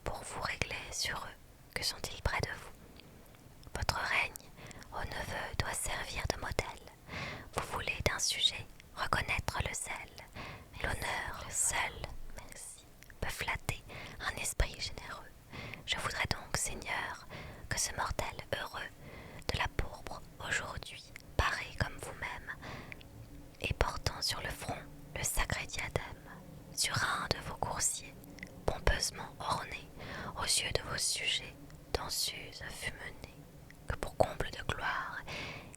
Pour vous régler sur eux, que sont-ils près de vous? Votre règne, ô neveu, doit servir de modèle. Vous voulez d'un sujet reconnaître le zèle, et l'honneur seul, merci, peut flatter un esprit généreux. Je voudrais donc, Seigneur, que ce mortel heureux, de la pourpre aujourd'hui, paré comme vous-même, et portant sur le front le sacré diadème, sur un de vos coursiers, pompeusement orné, aux yeux de vos sujets, dans Suse fut mené, que pour comble de gloire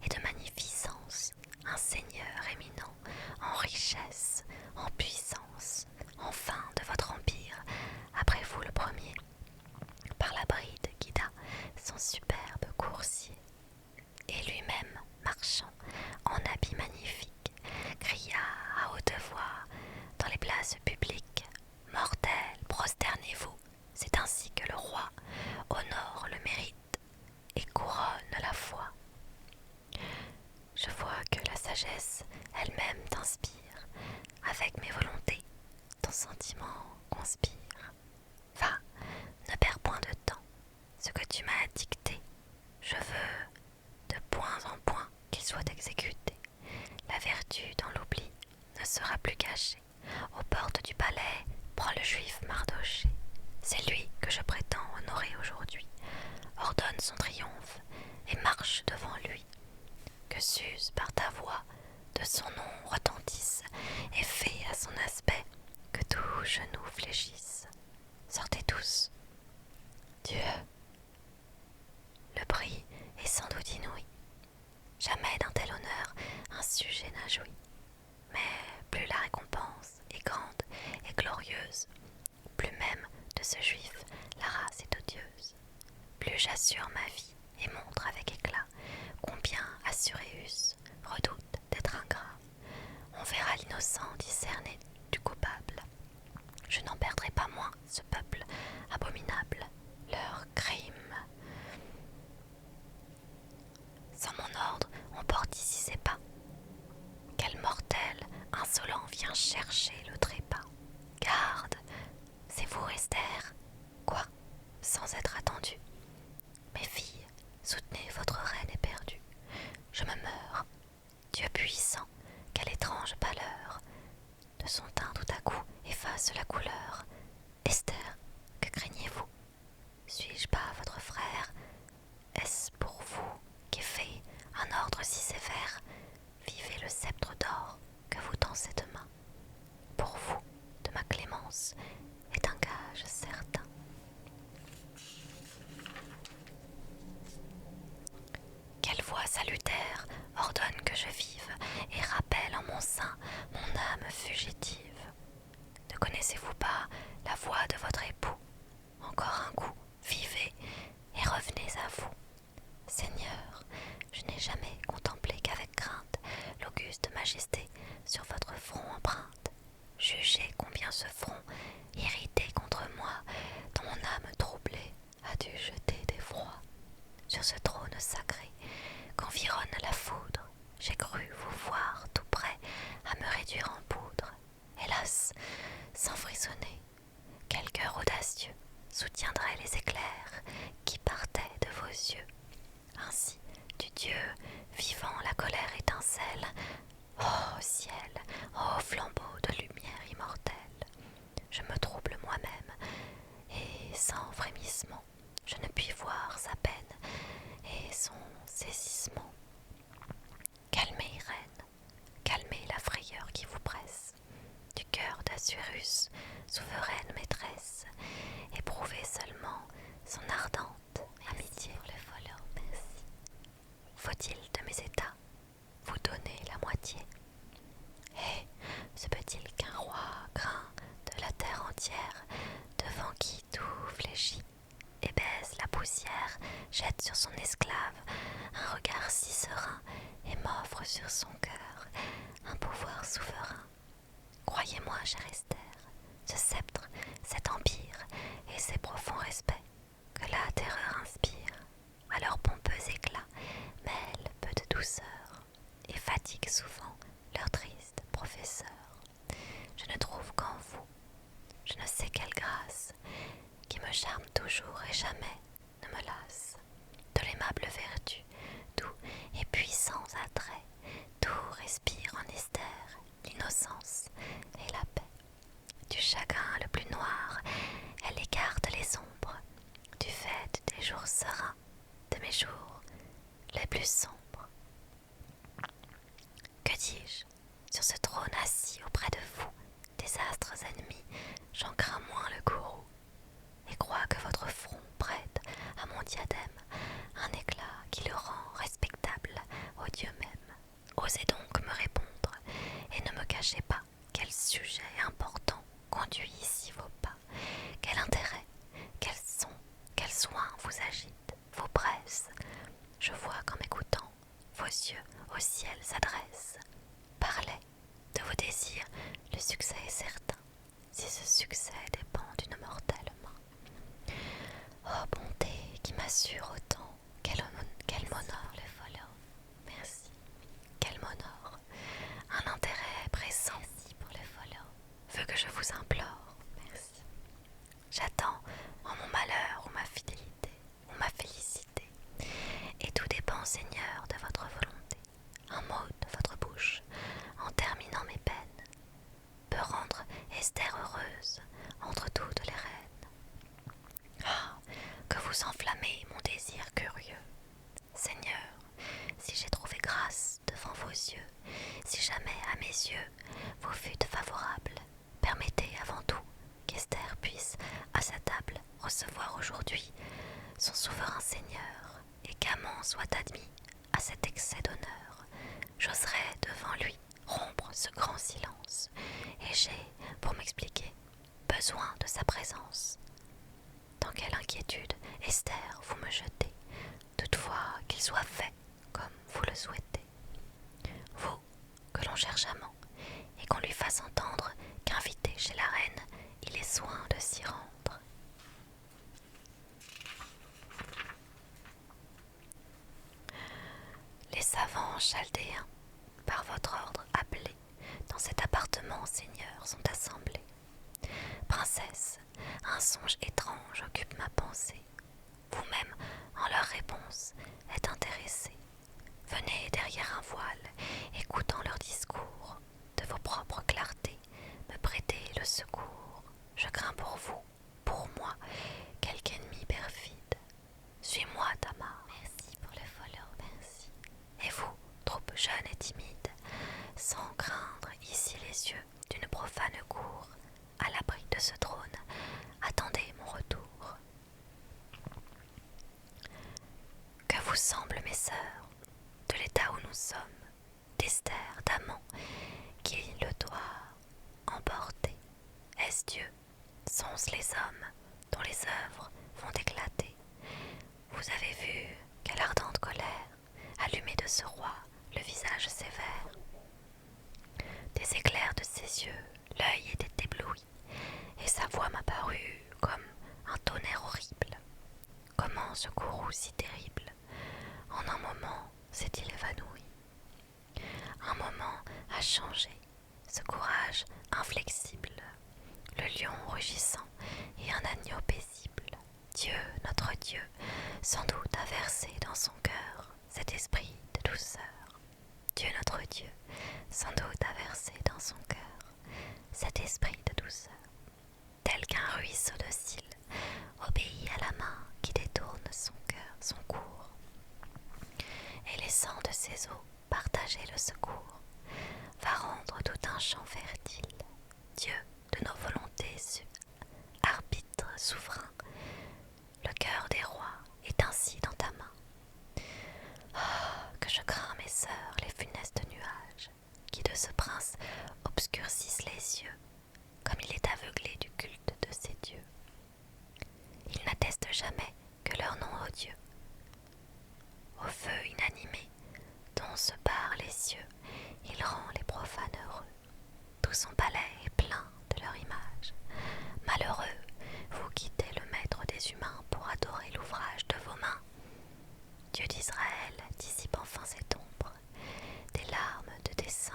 et de magnificence, un seigneur éminent, en richesse, en puissance, en fin de votre empire, après vous le premier, par la bride guida son superbe coursier, et lui-même, marchant en habit magnifique, cria à haute voix dans les places publiques: Mortels, prosternez-vous, c'est ainsi que le roi honore le mérite et couronne la foi. Je vois que la sagesse elle-même t'inspire, avec mes volontés, ton sentiment conspire. Va, ne perds point de temps, ce que tu m'as dicté, je veux de point en point qu'il soit exécuté. La vertu dans l'oubli ne sera plus cachée. Aux portes du palais, prends le juif Mardochée. C'est lui que je prétends honorer aujourd'hui. Ordonne son triomphe et marche devant lui. Que Suse par ta voix de son nom retentisse et fais à son aspect que tout genou fléchisse. Sortez tous. Dieu, le prix est sans doute inouï. Jamais d'un tel honneur un sujet n'a joui. Mais plus la récompense est grande et glorieuse, plus même de ce juif la race est odieuse. Plus j'assure ma vie et montre avec éclat combien Assuréus redoute d'être ingrat. On verra l'innocent discerné du coupable. Je n'en perdrai pas moins ce peuple abominable, leur crime. Sans mon ordre, on porte ici ses pas. Quel mortel insolent vient chercher le trépas. Garde, c'est vous Esther. Quoi, sans être attendu? Mes filles, soutenez votre reine éperdue. Je me meurs. Dieu puissant, quelle étrange pâleur. De son teint tout à coup efface la couleur. Esther, que craignez-vous? Suis-je pas votre frère? Est-ce pour vous qu'est fait un ordre si sévère? Vivez le sceptre d'or que vous tend cette main. Pour vous, de ma clémence, est un gage certain. Quelle voix salutaire ordonne que je vive et rappelle en mon sein mon âme fugitive. Ne connaissez-vous pas la voix de votre époux? Encore un coup, vivez et revenez à vous. Seigneur, je n'ai jamais contemplé qu'avec crainte l'auguste majesté sur votre front empreinte. Jugez combien ce front, irrité contre moi, dont mon âme troublée a dû jeter d'effroi. Sur ce trône sacré qu'environne la foudre, j'ai cru vous voir tout près à me réduire en poudre. Hélas, sans frissonner, quel cœur audacieux soutiendrait les éclairs qui partaient de vos yeux. Ainsi, du Dieu vivant la colère étincelle. Ô ciel, ô flambeau de lumière immortelle, je me trouble moi-même, et sans frémissement, je ne puis voir sa peine et son saisissement. Calmez, reine, calmez la frayeur qui vous presse, du cœur d'Assuérus, souveraine maîtresse, éprouvez seulement son ardente amitié. Merci. Faut-il de mes états vous donner la moitié? Et se peut-il qu'un roi craint de la terre entière, devant qui tout fléchit et baise la poussière, jette sur son esclave un regard si serein et m'offre sur son cœur un pouvoir souverain? Croyez-moi, chère Esther, ce sceptre, cet empire et ces profonds respects que la terreur inspire à leur pompeux éclat mêle peu de douceur et fatigue souvent leur triste professeur. Je ne trouve chagrin le plus noir, elle écarte les ombres du fait des jours sereins, de mes jours les plus sombres. Que dis-je? Sur ce trône assis auprès de vous, désastres ennemis, j'en crains moins le courroux, et crois que votre front prête à mon diadème un éclat qui le rend respectable au Dieu même. Osez donc me répondre, et ne me cachez pas quel sujet important conduit ici vos pas, quel intérêt, quel son, quel soin vous agite, vous presse. Je vois qu'en m'écoutant, vos yeux au ciel s'adressent. Parlez de vos désirs, le succès est certain, si ce succès dépend d'une mortelle main. Oh bonté qui m'assure autant, qu'elle m'honore le follow. Merci. Qu'elle m'honore. Un intérêt pressant. Merci pour le follow. Veut que je vous implore. Merci. J'attends en mon malheur ou ma fidélité ou ma félicité. Et tout dépend, Seigneur, de votre volonté. Un mot de votre bouche, en terminant mes peines, peut rendre Esther heureuse entre toutes les reines. Ah, que vous enflammez mon désir curieux. Seigneur, si j'ai trouvé grâce devant vos yeux, si jamais à mes yeux vous fûtes favorable, permettez avant tout qu'Esther puisse à sa table recevoir aujourd'hui son souverain Seigneur, et qu'Aman soit admis à cet excès d'honneur. J'oserai devant lui rompre ce grand silence, et j'ai, pour m'expliquer, besoin de sa présence. Dans quelle inquiétude, Esther, vous me jetez, toutefois qu'il soit fait comme vous le souhaitez. Vous, que l'on cherche amant, et qu'on lui fasse entendre qu'invité chez la reine, il est soin de s'y rendre. Les savants chaldéens, par votre ordre appelés, dans cet appartement, Seigneur, sont assemblés. Princesse, un songe étrange occupe ma pensée. Vous-même, en leur réponse, êtes intéressée. Venez derrière un voile, écoutant leur discours. De vos propres clartés, me prêtez le secours. Je crains pour vous, pour moi, quelque ennemi perfide. Suis-moi, Tamar. Merci pour le follow, merci. Et vous, troupe jeune et timide, sans craindre ici les yeux d'une profane cour, à l'abri de ce trône, attendez mon retour. Que vous semblent mes sœurs, de l'état où nous sommes, d'Esther, d'Aman, qui le doit emporter? Est-ce Dieu? Sont-ce les hommes dont les œuvres vont éclater? Vous avez vu quelle ardente colère allumait de ce roi le visage sévère. Des éclairs de ses yeux, l'œil était ébloui, et sa voix m'apparut comme un tonnerre horrible. Comment ce courroux si terrible, en un moment, s'est-il évanoui? Un moment a changé ce courage inflexible, le lion rugissant et un agneau paisible. Dieu, notre Dieu, sans doute a versé dans son cœur cet esprit de douceur. Dieu, notre Dieu, sans doute a versé dans son cœur cet esprit de douceur, tel qu'un ruisseau docile obéit à la main qui détourne son cœur, son cours, et laissant de ses eaux partager le secours, va rendre tout un champ fertile. Dieu de nos volontés, arbitre souverain, le cœur des rois est ainsi dans ta main. Oh, que je crains, mes sœurs, les funestes nuages qui de ce prince obscurcissent les yeux, comme il est aveuglé du culte de ses dieux. Il n'atteste jamais que leur nom odieux. Au feu inanimé dont se barrent les cieux, il rend les profanes heureux. Tout son palais est plein de leur image. Malheureux, vous quittez le maître des humains pour adorer l'ouvrage de vos mains. Dieu d'Israël dissipe enfin cette ombre, des larmes de dessein.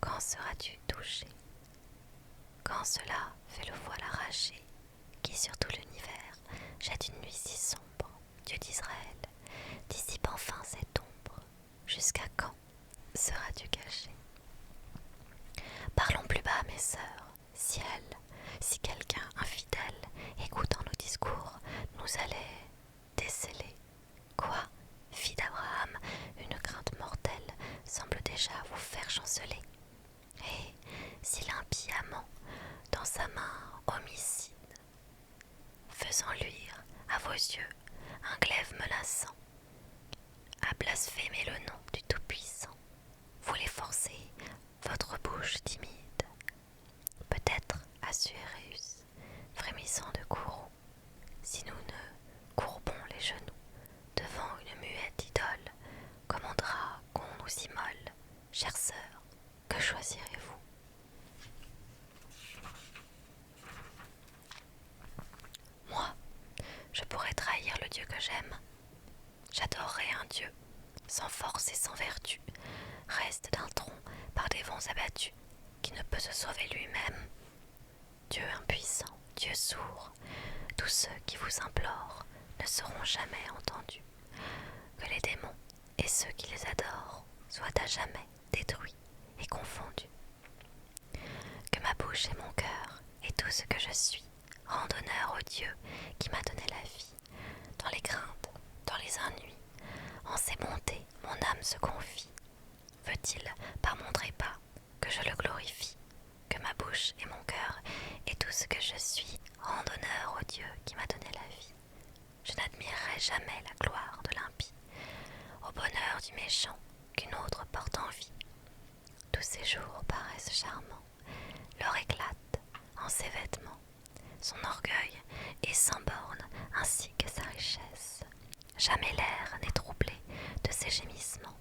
Quand seras-tu touché? Quand cela fait le voile arraché, qui sur tout l'univers jette une nuit si sombre, Dieu d'Israël, dissipe enfin cette ombre. Jusqu'à quand seras-tu caché? Parlons plus bas, mes sœurs, ciel, dans sa main homicide, faisant luire à vos yeux un glaive menaçant, à blasphémer le nom du Tout-Puissant. Vous les forcez, votre bouche timide, peut-être Assuérus, frémissant de courroux, si nous ne courbons les genoux devant une muette idole, commandera qu'on nous immole. Chère sœur, que choisirez-vous? Moi, je pourrais trahir le Dieu que j'aime. J'adorerais un Dieu, sans force et sans vertu, reste d'un tronc par des vents abattus, qui ne peut se sauver lui-même. Dieu impuissant, Dieu sourd, tous ceux qui vous implorent ne seront jamais entendus. Que les démons et ceux qui les adorent soient à jamais détruits et confondus. Que ma bouche et mon cœur et tout ce que je suis rendent honneur au Dieu qui m'a donné la vie. Dans les craintes, dans les ennuis, en ses bontés, mon âme se confie. Veut-il, par mon trépas, que je le glorifie? Que ma bouche et mon cœur et tout ce que je suis rendent honneur au Dieu qui m'a donné la vie. Je n'admirerai jamais la gloire de l'impie, au bonheur du méchant qu'une autre porte envie. Tous ces jours paraissent charmants, l'or éclate en ses vêtements, son orgueil est sans borne ainsi que sa richesse. Jamais l'air n'est troublé de ses gémissements.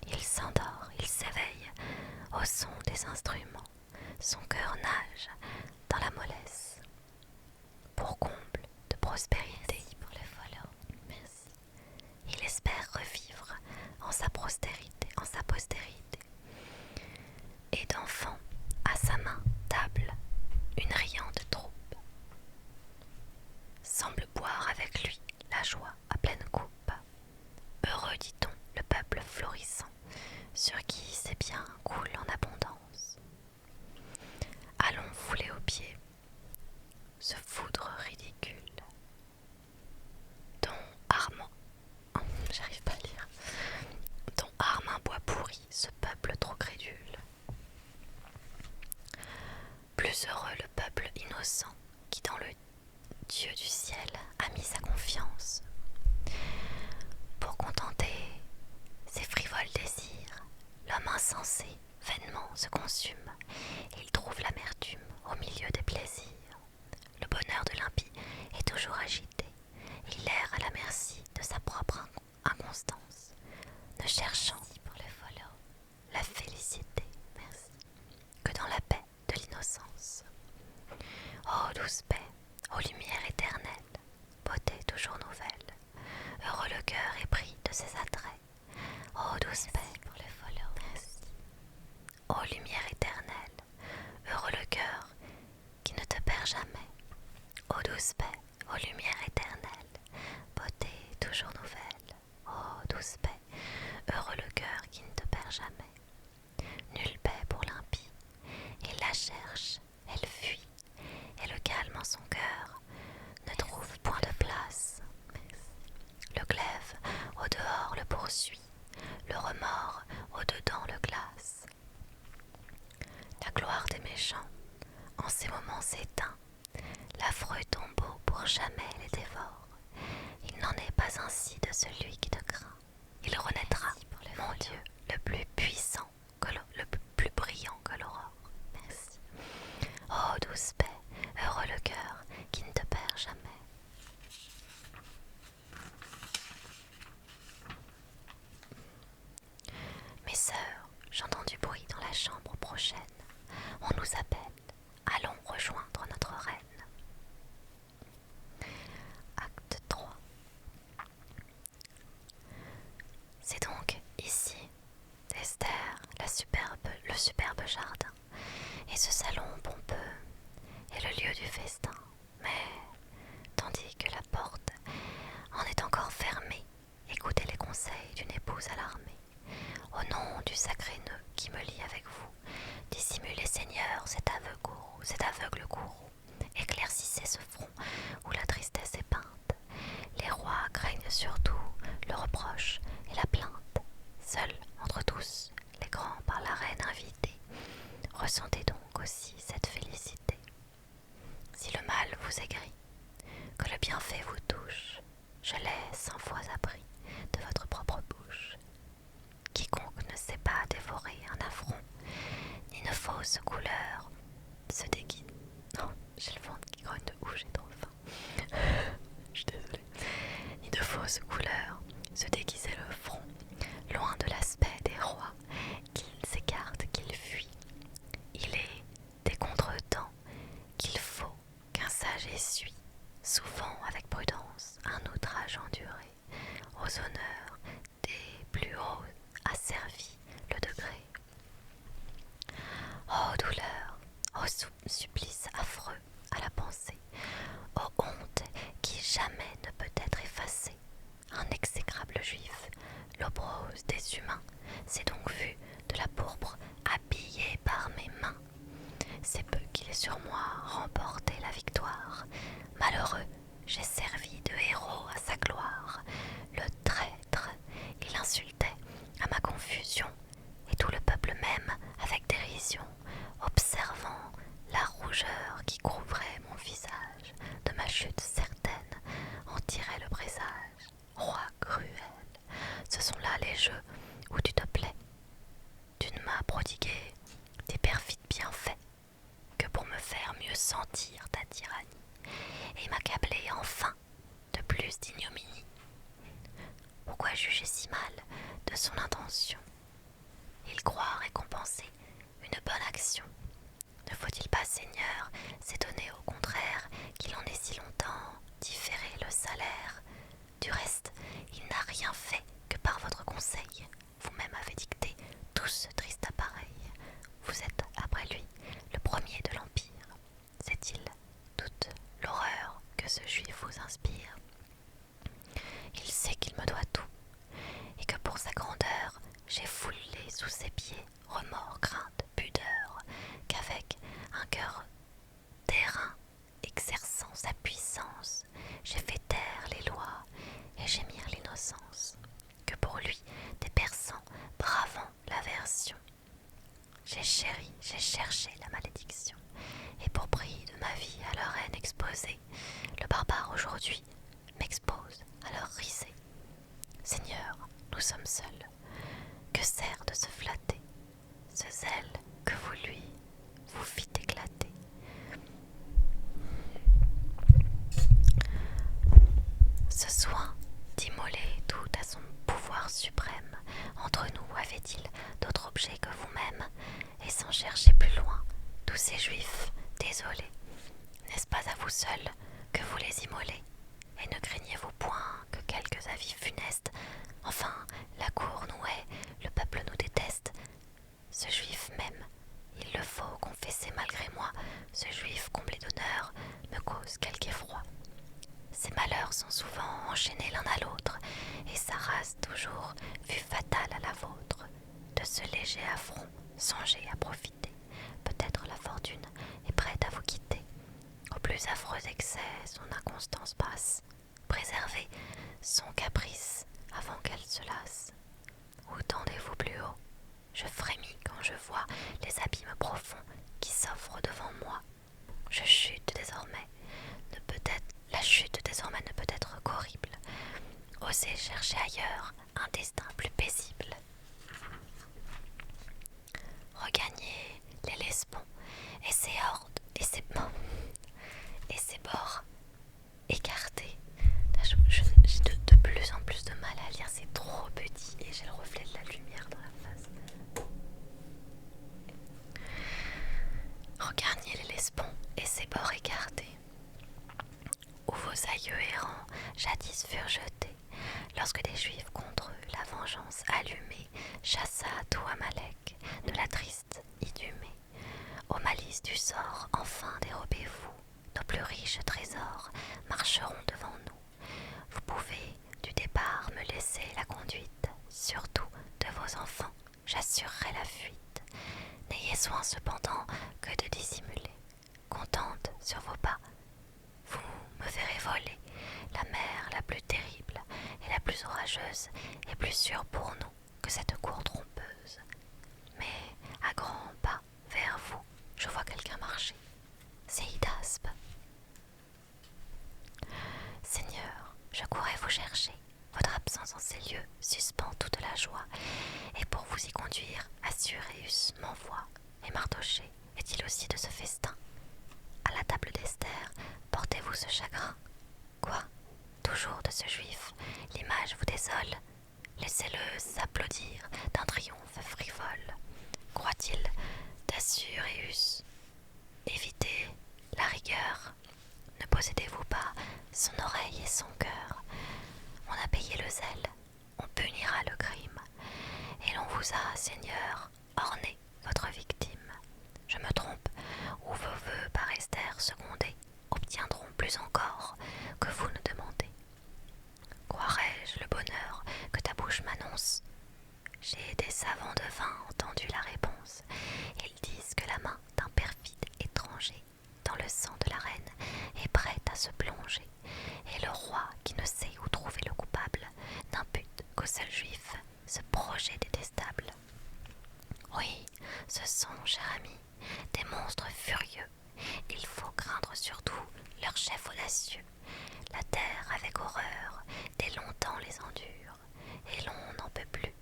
Il s'endort, il s'éveille au son des instruments. Son cœur nage dans la mollesse. Pour comble de prospérité pour les voleurs, merci. Il espère revivre en sa postérité. Et d'enfant à sa main table une riante troupe semble boire avec lui la joie à pleine coupe. Heureux, dit-on, le peuple florissant, sur qui ses biens coulent en abondance. Allons fouler aux pieds ce foudre ridicule, dont j'arrive pas à lire, dont arme un bois pourri ce peuple trop crédule. Plus heureux le peuple innocent qui dans le Dieu du ciel a mis sa confiance. Pour contenter ses frivoles désirs, l'homme insensé vainement se consume. Il trouve l'amertume au milieu des plaisirs. Le bonheur de l'impie est toujours agité. Il erre à la merci de sa propre inconstance, ne cherchant pour les voleurs la félicité, merci, que dans la paix de l'innocence. Ô douce paix, ô lumière éternelle, beauté toujours nouvelle, heureux le cœur épris de ses attraits. Ô douce paix pour les voleurs, merci. Ô lumière éternelle, heureux le cœur qui ne te perd jamais. Ô douce paix, ô lumière éternelle, beauté toujours nouvelle. Ô douce paix, heureux le cœur qui ne te perd jamais. Nulle paix pour l'impie, il la cherche, elle fuit, et le calme en son cœur ne trouve point de place. Le glaive au dehors le poursuit, le remords au dedans le glace. La gloire des méchants en ces moments s'éteint, l'affreux tombeau pour jamais les dévore. Il n'en est pas ainsi de celui qui te craint. Il renaîtra, mon Dieu, le plus puissant, le plus brillant que l'aurore. Merci. Ô douce paix, heureux le cœur qui ne te perd jamais. Mes sœurs, j'entends du bruit dans la chambre prochaine. On nous appelle. Allons rejoindre notre reine. Acte 3. C'est donc ici, Esther, le superbe jardin, et ce salon pompeux est le lieu du festin. Mais, tandis que la porte en est encore fermée, écoutez les conseils d'une épouse alarmée. Au nom du sacré nœud qui me lie avec vous, dissimulez, Seigneur, cet aveugle courroux, éclaircissez ce front où la tristesse est peinte. Les rois craignent surtout le reproche et la plainte. Seuls entre tous, les grands par la reine invités, ressentez donc aussi cette félicité. vous aigris, que le bienfait vous touche, je l'ai 100 fois appris de votre propre bouche. Quiconque ne sait pas dévorer un affront, ni une fausse couleur, se déguise. Non, j'ai le ventre qui grogne de ouf, j'ai trop faim. Je suis désolée. Ni de fausses couleurs, se déguiser le front, loin de l'aspect des rois, qu'ils s'écartent, qu'ils fuient. Il est des contretemps qu'il faut qu'un sage essuie, souvent avec prudence, un outrage enduré, aux honneurs des plus hauts asservi le degré. Ô douleur, ô supplice affreux à la pensée, ô honte qui jamais ne peut être effacée. Un exécrable juif, l'obrose des humains, s'est donc vu de la pourpre habillée par mes mains. C'est peu qu'il ait sur moi remporté la victoire. Malheureux, j'ai servi de héros à sa gloire. Le traître, il insultait à ma confusion, et tout le peuple même, avec dérision, observant la rougeur qui couvrait mon visage, de ma chute certaine, en tirait le présage. Roi cruel, ce sont là les jeux où tu te plais. Tu ne m'as prodigué des perfides bienfaits que pour me faire mieux sentir ta tyrannie, et m'accabler enfin de plus d'ignominie. Pourquoi juger si mal de son intention? Il croit récompenser une bonne action. Ne faut-il pas, Seigneur, s'étonner au contraire qu'il en ait si longtemps différé le salaire? Du reste, il n'a rien fait que par votre conseil. Vous-même avez dicté tout ce triste appareil. Vous êtes, après lui, le premier de l'Empire. Sait-il toute l'horreur que ce juif vous inspire? Il sait qu'il me doit tout, et que pour sa grandeur, j'ai foulé sous ses pieds remords, crainte, pudeur, qu'avec un cœur d'airain exerçant sa puissance, j'ai fait taire les lois et gémir l'innocence, que pour lui, des persans bravant l'aversion, j'ai cherché la malédiction, et pour prix de ma vie à leur haine exposée, le barbare aujourd'hui m'expose à leur risée. Seigneur, nous sommes seuls, que sert de se flatter? Ce zèle que vous lui vous fîtes éclater. Ce soin d'immoler tout à son pouvoir suprême, entre nous avait-il d'autre objet que vous-même? Et sans chercher plus loin, tous ces juifs désolés, n'est-ce pas à vous seuls que vous les immolez? Et ne craignez-vous point que quelques avis funestes? Enfin, la cour nous hait, le peuple nous déteste. Ce juif même, il le faut confesser malgré moi, ce juif comblé d'honneur me cause quelque effroi. Ses malheurs sont souvent enchaînés l'un à l'autre, et sa race toujours fut fatale à la vôtre. De ce léger affront, songez à profiter. Peut-être la fortune est prête à vous quitter. Au plus affreux excès, son inconstance passe. Préservez son caprice avant qu'elle se lasse. Ou tendez-vous plus haut. Je frémis quand je vois les abîmes profonds qui s'offrent devant moi. Je chute désormais, la chute désormais ne peut être qu'horrible. Osez chercher ailleurs un destin plus paisible. Regagnez l'Hellespont et ses hordes et ses bords écartés. J'ai de plus en plus de mal à lire, c'est trop petit et j'ai le reflet de la lumière dans la face. Regagnez l'Hellespont et ses bords écartés, où vos aïeux errants jadis furent jetés, lorsque des Juifs contre eux la vengeance allumée chassa tout Amalek de la triste Idumée. Aux malices du sort, enfin dérobez-vous, nos plus riches trésors marcheront devant nous. Vous pouvez du départ me laisser la conduite, surtout de vos enfants, j'assurerai la fuite. N'ayez soin cependant que de dissimuler, contente sur vos pas. Vous me verrez voler, la mer la plus terrible et la plus orageuse est plus sûre pour nous que cette cour trompeuse. Mais à grands pas vers vous, je vois quelqu'un marcher. C'est Hydaspe. ce chagrin? Quoi? Toujours de ce juif, l'image vous désole? Laissez-le s'applaudir d'un triomphe frivole. Croit-il d'Assuréus éviter la rigueur? Ne possédez-vous pas son oreille et son cœur? On a payé le zèle, on punira le crime, et l'on vous a, Seigneur, orné votre victime. Je me trompe, ou vos vœux par Esther secondés obtiendront plus encore que vous ne demandez. Croirais-je le bonheur que ta bouche m'annonce? J'ai des savants devins entendu la réponse. Ils disent que la main d'un perfide étranger dans le sang de la reine est prête à se plonger, et le roi qui ne sait où trouver le coupable n'impute qu'au seul juif ce projet détestable. Oui, ce sont, cher ami, des monstres furieux. Il faut craindre surtout leur chef audacieux. La terre avec horreur dès longtemps les endure, et l'on n'en peut plus.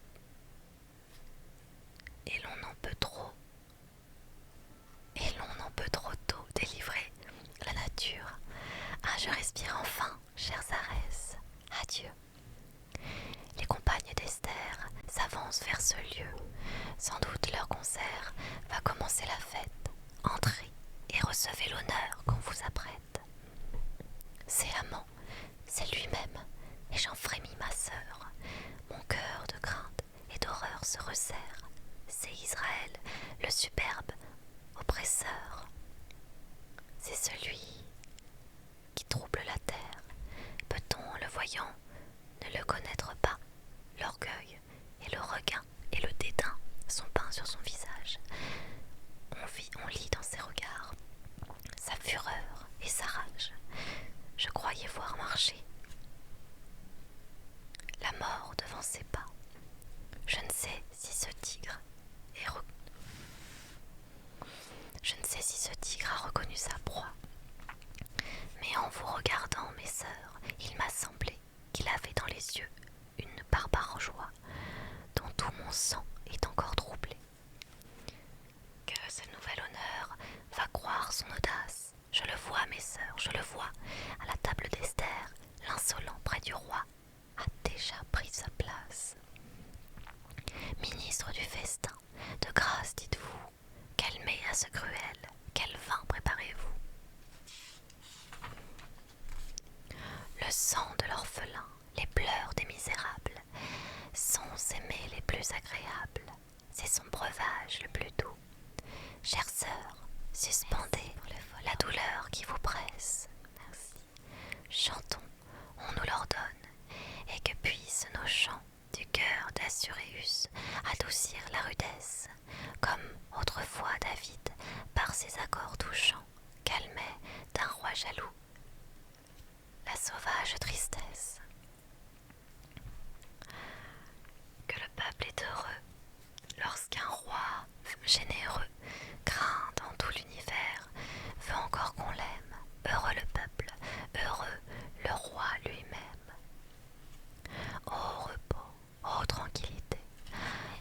Et l'on n'en peut trop. Et l'on n'en peut trop tôt délivrer la nature. Ah, je respire enfin, chers Arès. Adieu. Les compagnes d'Esther s'avancent vers ce lieu. Sans doute leur concert va commencer la fête. Entrez et recevez l'honneur qu'on vous apprête. C'est l'amant, c'est lui-même, et j'en frémis ma sœur. Mon cœur de crainte et d'horreur se resserre. C'est Israël, le superbe oppresseur. C'est celui qui trouble la terre. Peut-on, le voyant, ne le connaître pas? L'orgueil et le regain et le dédain sont peints sur son visage. On lit dans ses regards sa fureur et sa rage. Je croyais voir marcher la mort devant ses pas. Je ne sais si ce tigre a reconnu sa proie. Mais en vous regardant, mes sœurs, il m'a semblé qu'il avait dans les yeux une barbare joie dont tout mon sang est encore troublé. Que ce nouvel honneur va croire son audace. Je le vois, mes sœurs, je le vois, à la table d'Esther, l'insolent près du roi a déjà pris sa place. Ministre du festin, de grâce dites-vous, quel mets à ce cruel, quel vin préparez-vous? Le sang de l'orphelin, les pleurs des misérables, sont ses mets les plus agréables, c'est son breuvage le plus doux. Chères sœurs, suspendez la douleur qui vous presse. Merci. Chantons, on nous l'ordonne, et que puissent nos chants du cœur d'Assuréus adoucir la rudesse, comme autrefois David, par ses accords touchants, calmait d'un roi jaloux la sauvage tristesse. Que le peuple est heureux lorsqu'un roi généreux craint dans tout l'univers, veut encore qu'on l'aime. Heureux le peuple, heureux le roi lui-même. Ô repos, ô tranquillité,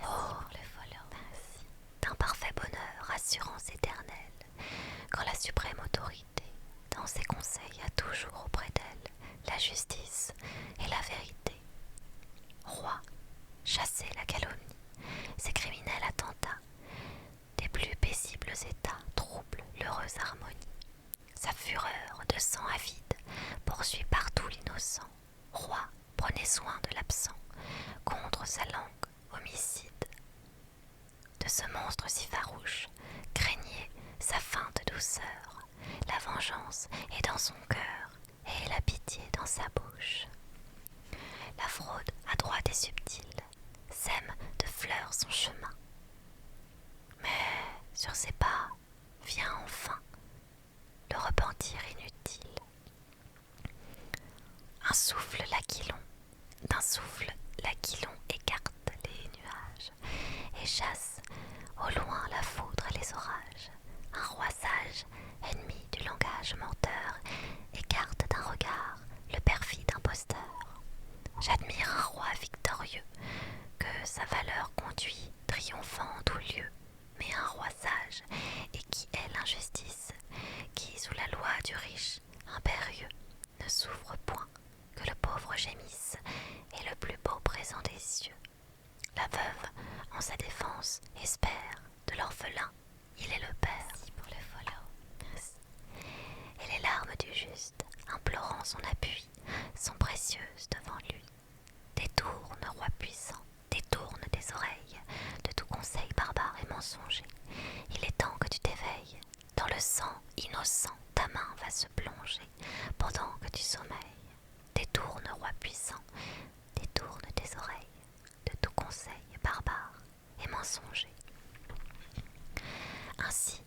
ô d'un parfait bonheur, assurance éternelle, quand la suprême autorité dans ses conseils a toujours auprès d'elle la justice et la vérité. Roi, chassez la calomnie, ces criminels attentats, des plus paisibles états troublent l'heureuse harmonie. Sa fureur de sang avide poursuit partout l'innocent. Roi, prenez soin de l'absent, contre sa langue homicide. De ce monstre si farouche, craignez sa feinte douceur. La vengeance est dans son cœur et la pitié dans sa bouche. La fraude adroite et subtile sème de fleurs son chemin. Mais sur ses pas vient enfin le repentir inutile. Un souffle l'aquilon, d'un souffle l'aquilon écarte les nuages et chasse au loin la foudre et les orages. Un roi sage, ennemi du langage menteur, écarte d'un regard le perfide imposteur. J'admire un roi victorieux, que sa valeur conduit triomphant en tout lieu, mais un roi sage et qui hait l'injustice, qui sous la loi du riche impérieux son appui sont précieuses devant lui. Détourne, roi puissant, détourne tes oreilles de tout conseil barbare et mensonger. Il est temps que tu t'éveilles. Dans le sang innocent, ta main va se plonger pendant que tu sommeilles. Détourne, roi puissant, détourne tes oreilles de tout conseil barbare et mensonger. Ainsi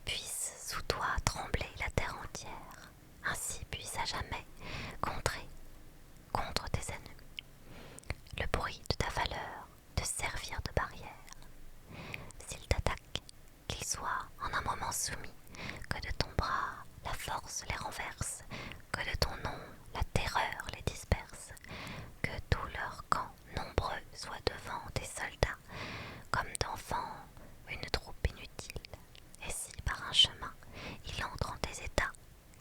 puisse sous toi trembler la terre entière. Ainsi puisse à jamais contrer contre tes ennemis le bruit de ta valeur te servir de barrière. S'ils t'attaquent, qu'ils soient en un moment soumis, que de ton bras la force les renverse, que de ton nom la terreur les disperse, que tout leur camp nombreux soit devant tes soldats, comme d'enfants une troupe inutile, et si par un chemin il entre en tes états,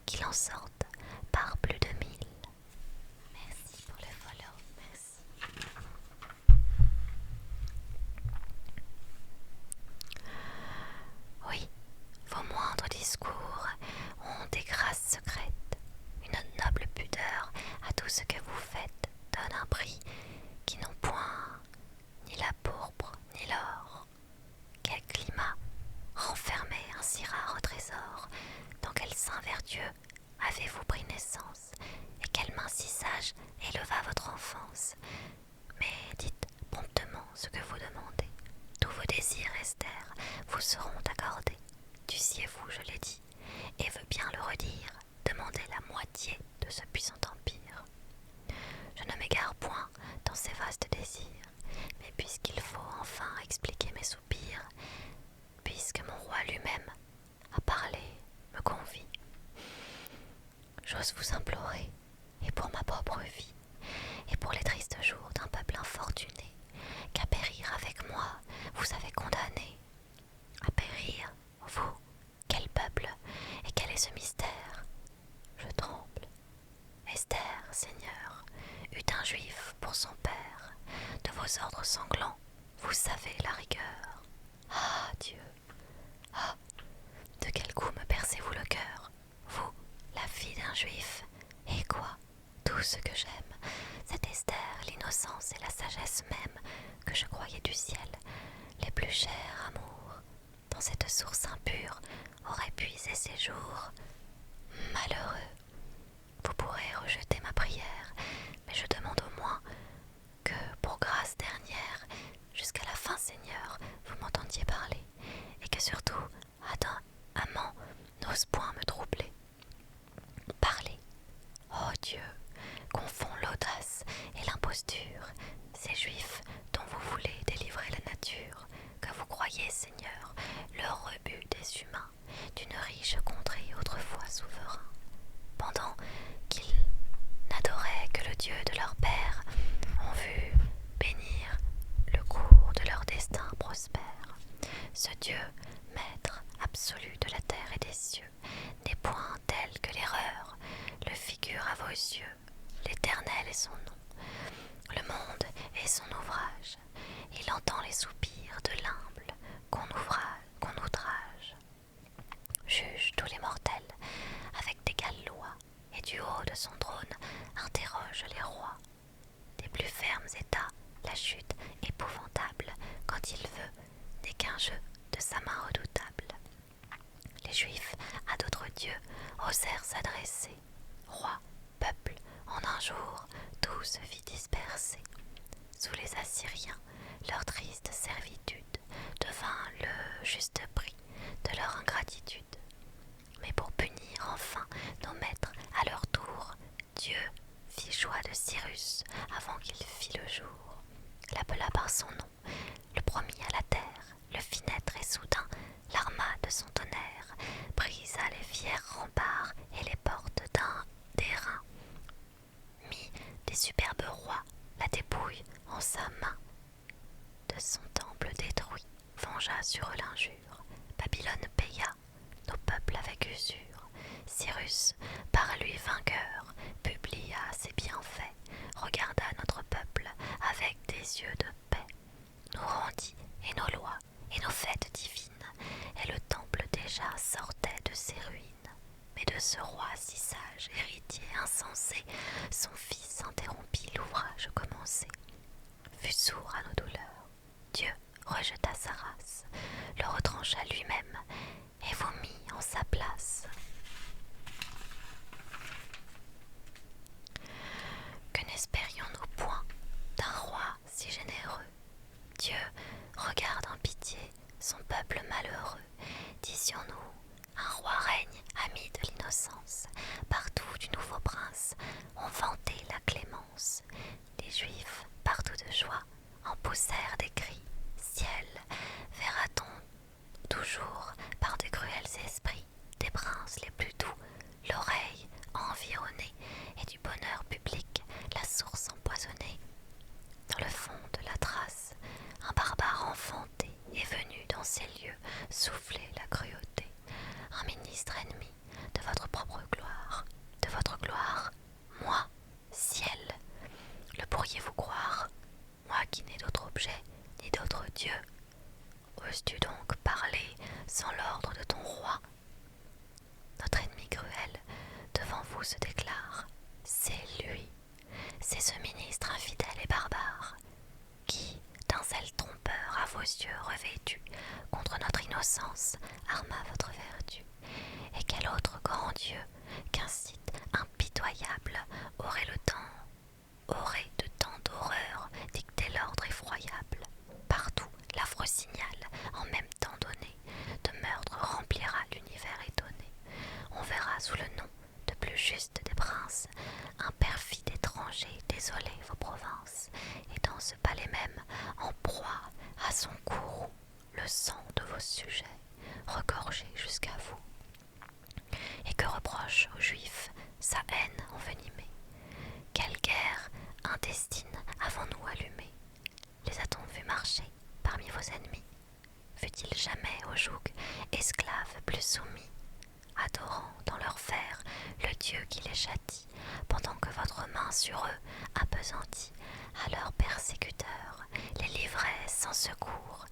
qu'il en sorte par plus de 1000. Merci pour le follow, merci. Oui, vos moindres discours ont des grâces secrètes. Une noble pudeur à tout ce que vous faites donne un prix qui n'ont point ni la pourpre ni l'or. Quel climat renfermait un si rare trésor? Dans quel saint vertueux avez-vous pris naissance? Et quelle main si sage éleva votre enfance? Mais dites promptement ce que vous demandez. Tous vos désirs, Esther, vous seront accordés. Dussiez-vous, je l'ai dit, et veux bien le redire, demander la moitié de ce puissant empire. Je ne m'égare point dans ces vastes désirs, mais puisqu'il faut enfin expliquer mes soupirs, puisque mon roi lui-même a parlé, me convie, j'ose vous implorer, et pour ma propre vie, et pour les tristes jours d'un peuple infortuné, qu'à périr avec moi vous avez condamné. À périr, vous, quel peuple, et quel est ce mystère? Je tremble. Esther, Seigneur, eut un juif pour son père. De vos ordres sanglants, vous savez la rigueur. Ah, Dieu! Ah! De quel coup me percez-vous le cœur? Vous, la fille d'un juif, et quoi? Tout ce que j'aime, cette Esther, l'innocence et la sagesse même que je croyais du ciel, les plus chers amours, dans cette source impure aurait puisé ses jours. Malheureux! Vous pourrez rejeter ma prière, mais je demande au moins que, pour grâce dernière, jusqu'à la fin, Seigneur, vous m'entendiez parler, et que surtout, Adam, amant, n'ose point me troubler. Parlez, ô Dieu, confond l'audace et l'imposture, ces Juifs dont vous voulez délivrer la nature, que vous croyez, Seigneur, leur rebut des humains, d'une riche contrée autrefois souverain. Pendant qu'ils n'adoraient que le Dieu de leur père, ont vu bénir le cours de leur destin prospère. Ce Dieu, maître absolu de la terre et des cieux, n'est point tel que l'erreur le figure à vos yeux. L'Éternel est son nom, le monde est son ouvrage. Il entend les soupirs de l'humble qu'on outrage. Juge tous les mortels avec d'égales lois, et du haut de son trône interroge les rois. Des plus fermes états, la chute épouvantable, quand il veut, n'est qu'un jeu de sa main redoutable. Les Juifs à d'autres dieux osèrent s'adresser. Roi, peuple, en un jour, tout se vit disperser. Sous les Assyriens, leur triste servitude devint le juste prix de leur ingratitude. Mais pour punir enfin nos maîtres à leur tour, Dieu fit choix de Cyrus avant qu'il fît le jour. L'appela par son nom, le promit à la terre, le fit naître et soudain l'arma de son tonnerre, brisa les fiers remparts et les portes d'airain, mit des superbes rois la dépouille en sa main. De son temple détruit, vengea sur eux l'injure. Babylone paya nos peuples avec usure. Cyrus, par lui vainqueur, publia ses bienfaits, regarda notre peuple avec des yeux de paix, nous rendit et nos lois et nos fêtes divines, et le temple déjà sortait de ses ruines. Mais de ce roi si sage, héritier insensé, son fils interrompit l'ouvrage commencé, fut sourd à nos douleurs. Dieu rejeta sa race, le retrancha lui-même et vous mit en sa place. Que n'espérions-nous point d'un roi si généreux? Dieu regarde en pitié son peuple malheureux. Disions-nous, un roi règne, ami de l'innocence. Partout du nouveau prince on vantait la clémence. Les Juifs, partout de joie, en poussèrent des cris. Ciel, verra-t-on toujours, par de cruels esprits, des princes les plus doux, l'oreille environnée, et du bonheur public, la source empoisonnée? Dans le fond de la trace, un barbare enfanté est venu dans ces lieux souffler la cruauté. Un ministre ennemi de votre propre gloire, moi, ciel, le pourriez-vous croire? Moi qui n'ai d'autre objet ni d'autre Dieu. Oses-tu donc parler sans l'ordre de ton roi? Notre ennemi cruel devant vous se déclare. C'est lui, c'est ce ministre infidèle et barbare qui, d'un zèle trompeur à vos yeux revêtu, contre notre innocence arma votre vertu. Et quel autre grand Dieu qu'un site impitoyable aurait de tant d'horreur dicté l'ordre effroyable? Partout l'affreux signal en même temps donné de meurtre remplira l'univers étonné. On verra sous le nom de plus juste des princes un perfide étranger désoler vos provinces, et dans ce palais même en proie à son courroux le sang de vos sujets regorgé jusqu'à vous. Et que reproche aux Juifs sa haine envenimée? Quelle guerre intestine avons-nous allumée? Les a-t-on vus marcher parmi vos ennemis? Fut-il jamais au joug esclaves plus soumis, adorant dans leur fer le Dieu qui les châtie, pendant que votre main sur eux appesantie à leurs persécuteurs les livrait sans secours?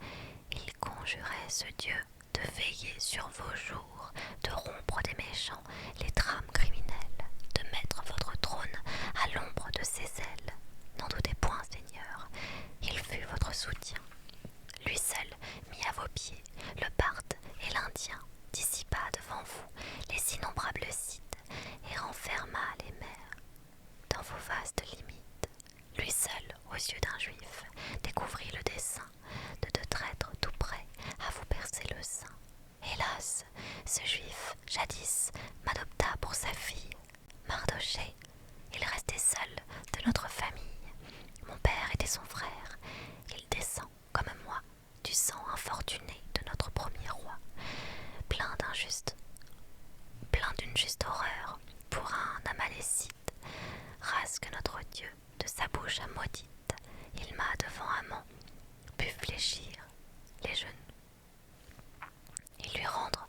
Ils conjuraient ce Dieu de veiller sur vos jours, de rompre des méchants les trames criminelles, de mettre votre trône à l'ombre de ses ailes. N'en doutez point, Seigneur, il fut votre soutien. Lui seul mit à vos pieds le Parthe et l'Indien, dissipa devant vous les innombrables sites et renferma les mers dans vos vastes limites. Lui seul, aux yeux d'un Juif, découvrit le dessein de deux traîtres tout prêts à vous percer le sein. Hélas, ce Juif, jadis, m'adopta pour sa fille. Mardochée, il restait seul de notre famille. Mon père était son frère. Il descend, comme moi, du sang infortuné de notre premier roi. Plein d'une juste horreur, pour un amalécite, rasque notre Dieu de sa bouche à maudite. Il m'a devant amant pu fléchir les genoux, ni lui rendre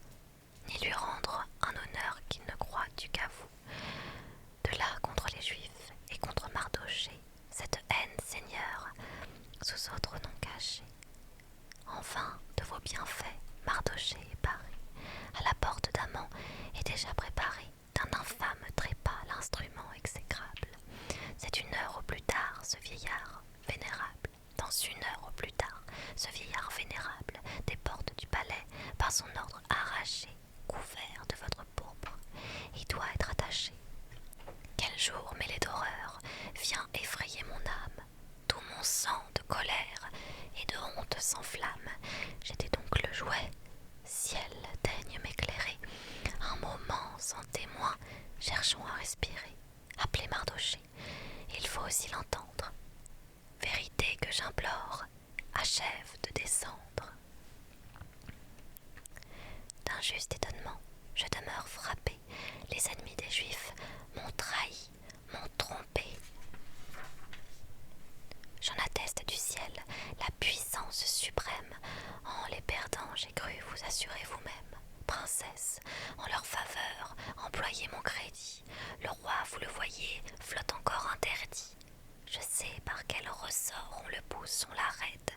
un honneur qu'il ne croit dû qu'à vous. De là contre les Juifs et contre Mardochée, cette haine, Seigneur, sous autres noms cachés. Enfin, de vos bienfaits, Mardochée est paré. À la porte d'Aman est déjà préparé d'un infâme trépas l'instrument exécrable. C'est une heure au plus tard, ce vieillard vénérable. Dans une heure au plus tard, ce vieillard vénérable, des portes du palais, par son ordre arraché, couvert de votre pourpre, il doit être attaché. Quel jour mêlé d'horreur vient effrayer mon âme. Tout mon sang de colère et de honte s'enflamme. J'étais donc le jouet. Ciel, daigne m'éclairer. Un moment sans témoin, cherchons à respirer. Appelez Mardochée, il faut aussi l'entendre. Vérité que j'implore, achève de descendre. D'un juste étonnement, je demeure frappé. Les ennemis des Juifs m'ont trahi, m'ont trompé. J'en atteste du ciel la puissance suprême. En les perdant, j'ai cru vous assurer vous-même. Princesse, en leur faveur, employez mon crédit. Le roi, vous le voyez, flotte encore interdit. Je sais par quel ressort on le pousse, on l'arrête,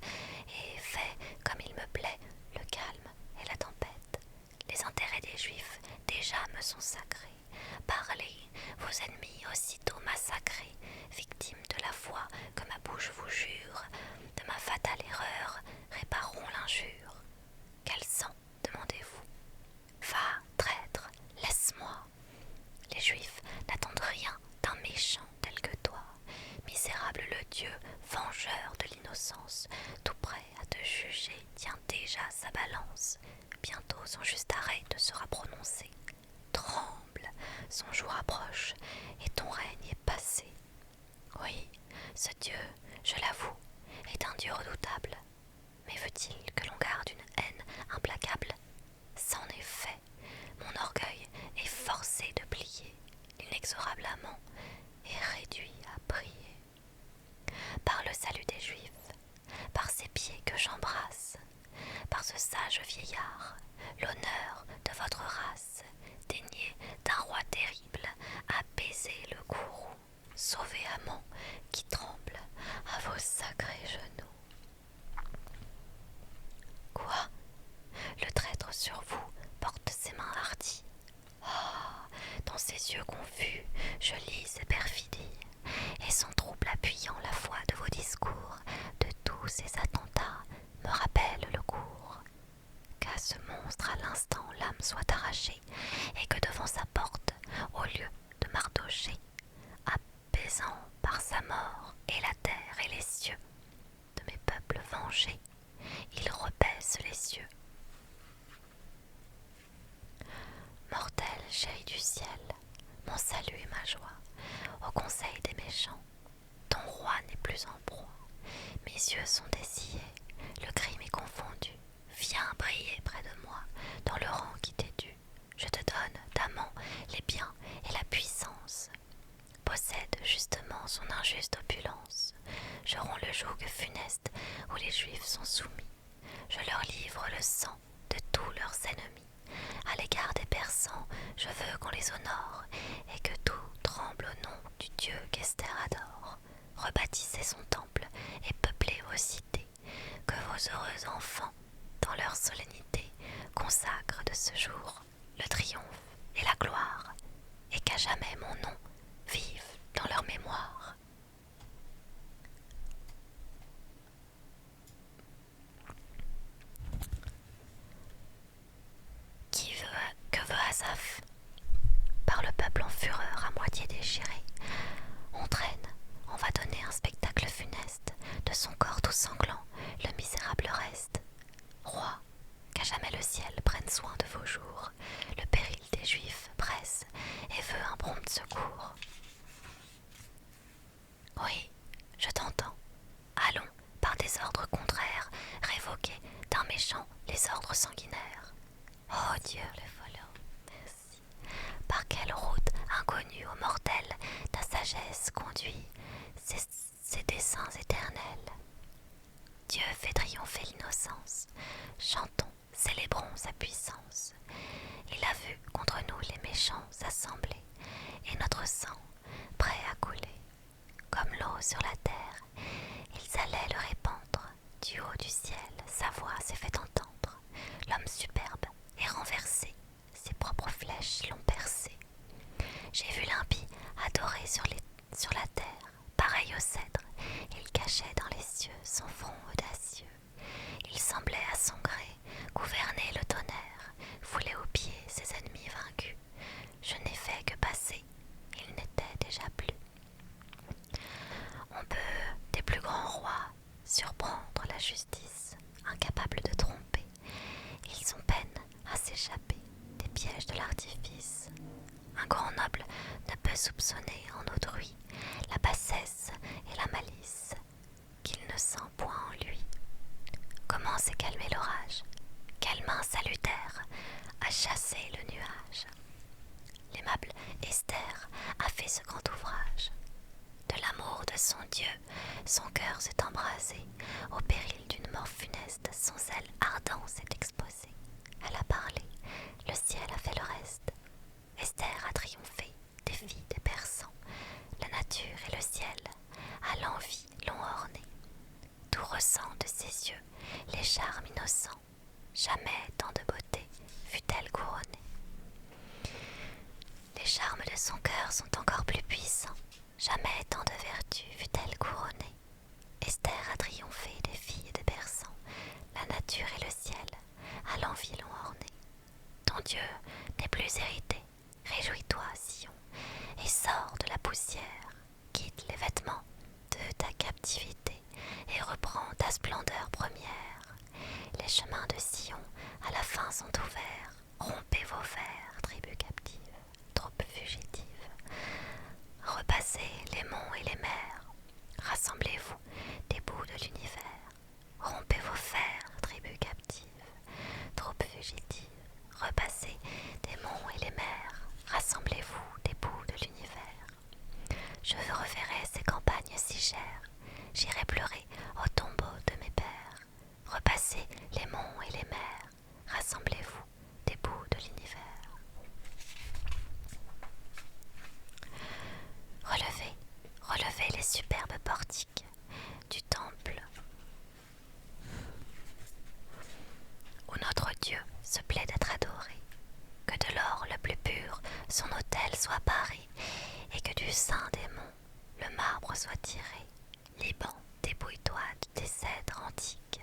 et fait, comme il me plaît, le calme et la tempête. Les intérêts des Juifs, des déjà me sont sacrés. Parlez, vos ennemis aussitôt massacrés, victimes de la foi que ma bouche vous jure, de ma fatale erreur, réparons l'injure. Quel sang, demandez-vous? Va, traître, laisse-moi. Les Juifs n'attendent rien d'un méchant tel que toi, misérable le Dieu, vengeur de l'innocence, tout prêt à te juger, tient déjà sa balance. Bientôt son juste arrêt te sera prononcé. Tremble, son jour approche, et ton règne est passé. Oui, ce Dieu, je l'avoue, est un Dieu redoutable. Mais veut-il que l'on garde une haine implacable? C'en est fait, mon orgueil est forcé de plier, inexorablement, et réduit à prier. Par le salut des Juifs, par ces pieds que j'embrasse, par ce sage vieillard, l'honneur de votre race, daignez d'un roi terrible apaiser le courroux, sauver amant qui tremble à vos sacrés genoux. Quoi? Le traître sur vous porte ses mains hardies. Ah, dans ses yeux confus, je lis ses perfidies, et son trouble appuyant la foi de vos discours, de tous ces attentats, me rappelle le cours. Qu'à ce monstre à l'instant l'âme soit arrachée, et que devant sa porte, au lieu de Mardochée, apaisant par sa mort et la terre et les cieux, de mes peuples vengés, il repaisse les cieux. Mortel chéri du ciel, mon salut et ma joie, au conseil des méchants, ton roi n'est plus en proie. Mes yeux sont dessillés, le crime est confondu. Viens briller près de moi, dans le rang qui t'est dû. Je te donne, d'amant, les biens et la puissance. Possède justement son injuste opulence. Je romps le joug funeste où les Juifs sont soumis. Je leur livre le sang de tous leurs ennemis. À l'égard des Persans, je veux qu'on les honore, et que tout tremble au nom du Dieu qu'Esther adore. Rebâtissez son temple et peuplez vos cités, que vos heureux enfants, dans leur solennité, consacrent de ce jour le triomphe et la gloire, et qu'à jamais mon nom vive dans leur mémoire. Que veut Asaph? Par le peuple en fureur à moitié déchiré, on traîne, on va donner un spectacle funeste, de son corps tout sanglant, le misérable reste. Roi, qu'à jamais le ciel prenne soin de vos jours, le péril des Juifs presse et veut un prompt secours. Oui, je t'entends. Allons, par des ordres contraires, révoquer d'un méchant les ordres sanguinaires. Oh Dieu, les voleurs, merci. Par quelle route inconnue aux mortels ta sagesse conduit ses desseins éternels? Dieu fait triompher l'innocence. Chantons, célébrons sa puissance. Il a vu contre nous les méchants s'assembler, et notre sang, prêt à couler. Comme l'eau sur la terre, ils allaient le répandre. Du haut du ciel, sa voix s'est fait entendre. L'homme superbe est renversé, ses propres flèches l'ont percé. J'ai vu l'impie adoré sur la terre, pareil au cèdre. Il cachait dans les cieux son front audacieux. Il semblait à son gré gouverner le tonnerre, fouler aux pieds ses ennemis vaincus. Je n'ai fait que passer, il n'était déjà plus. On peut, des plus grands rois, surprendre la justice, incapable de tromper. Ils ont peine à s'échapper des pièges de l'artifice. Un grand noble ne peut soupçonner en autrui la bassesse et la malice qu'il ne sent point en lui. Comment s'est calmé l'orage? Quelle main salutaire a chassé le nuage? L'aimable Esther a fait ce grand ouvrage. De l'amour de son Dieu, son cœur s'est embrasé. Au péril d'une mort funeste, son zèle ardent s'est exposé. Elle a parlé, le ciel a fait le reste. Esther a triomphé des filles des Persans. La nature et le ciel, à l'envie, l'ont orné. Tout ressent de ses yeux les charmes innocents. Jamais tant de beauté fut-elle couronnée. son cœur sont encore plus puissants. Jamais tant de vertus fut-elle couronnée. Esther a triomphé des filles des persans. La nature et le ciel à l'envie l'ont orné. Ton Dieu n'est plus hérité. Réjouis-toi, Sion, et sors de la poussière. Quitte les vêtements de ta captivité et reprends ta splendeur première. Les chemins de Sion à la fin sont ouverts. Rompez vos fers, tribus captives, troupes fugitives. Repassez les monts et les mers. Rassemblez-vous des bouts de l'univers. Rompez vos fers, tribus captives, troupes fugitives. Repassez des monts et les mers. Rassemblez-vous des bouts de l'univers. Je reverrai ces campagnes si chères. J'irai pleurer au tombeau de mes pères. Repassez les monts et les mers. Rassemblez-vous des bouts de l'univers. Relevez, relevez les superbes portiques du temple où notre Dieu se plaît d'être adoré. Que de l'or le plus pur son autel soit paré, et que du sein des monts le marbre soit tiré. Liban, débrouille-toi des cèdres antiques.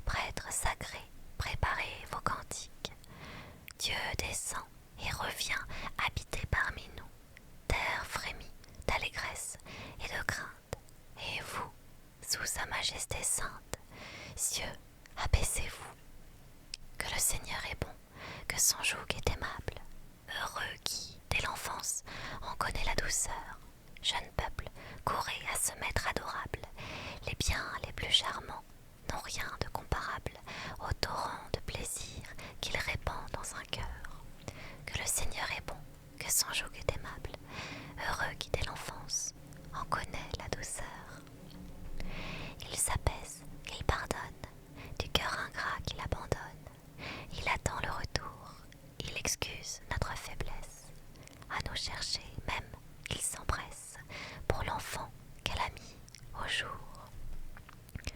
Prêtres sacrés, préparez vos cantiques. Dieu descend et revient habiter parmi nous. Terre frémit d'allégresse et de crainte. Et vous, sous sa majesté sainte, cieux, abaissez-vous. Que le Seigneur est bon, que son joug est aimable. Heureux qui, dès l'enfance, en connaît la douceur. Jeune peuple, courez à ce maître adorable. Les biens les plus charmants n'ont rien de comparable au torrent de plaisir qu'il répand dans un cœur. Que le Seigneur est bon, que son joug est aimable. Heureux qui, dès l'enfance, en connaît la douceur. Il s'apaise, il pardonne, du cœur ingrat qu'il abandonne. Il attend le retour, il excuse notre faiblesse. À nous chercher, même, il s'empresse pour l'enfant qu'elle a mis au jour.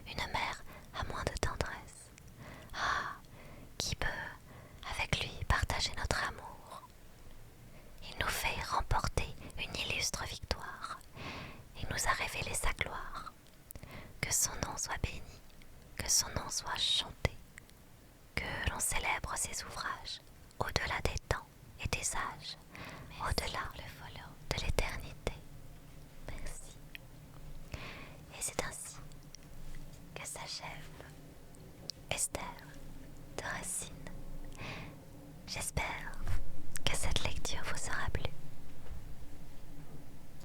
Une mère a moins de tendresse. Ah, qui peut, avec lui, partager notre amour? Il nous fait remporter une illustre victoire. Il nous a révélé sa gloire. Que son nom soit béni, que son nom soit chanté, que l'on célèbre ses ouvrages au-delà des temps et des âges, au-delà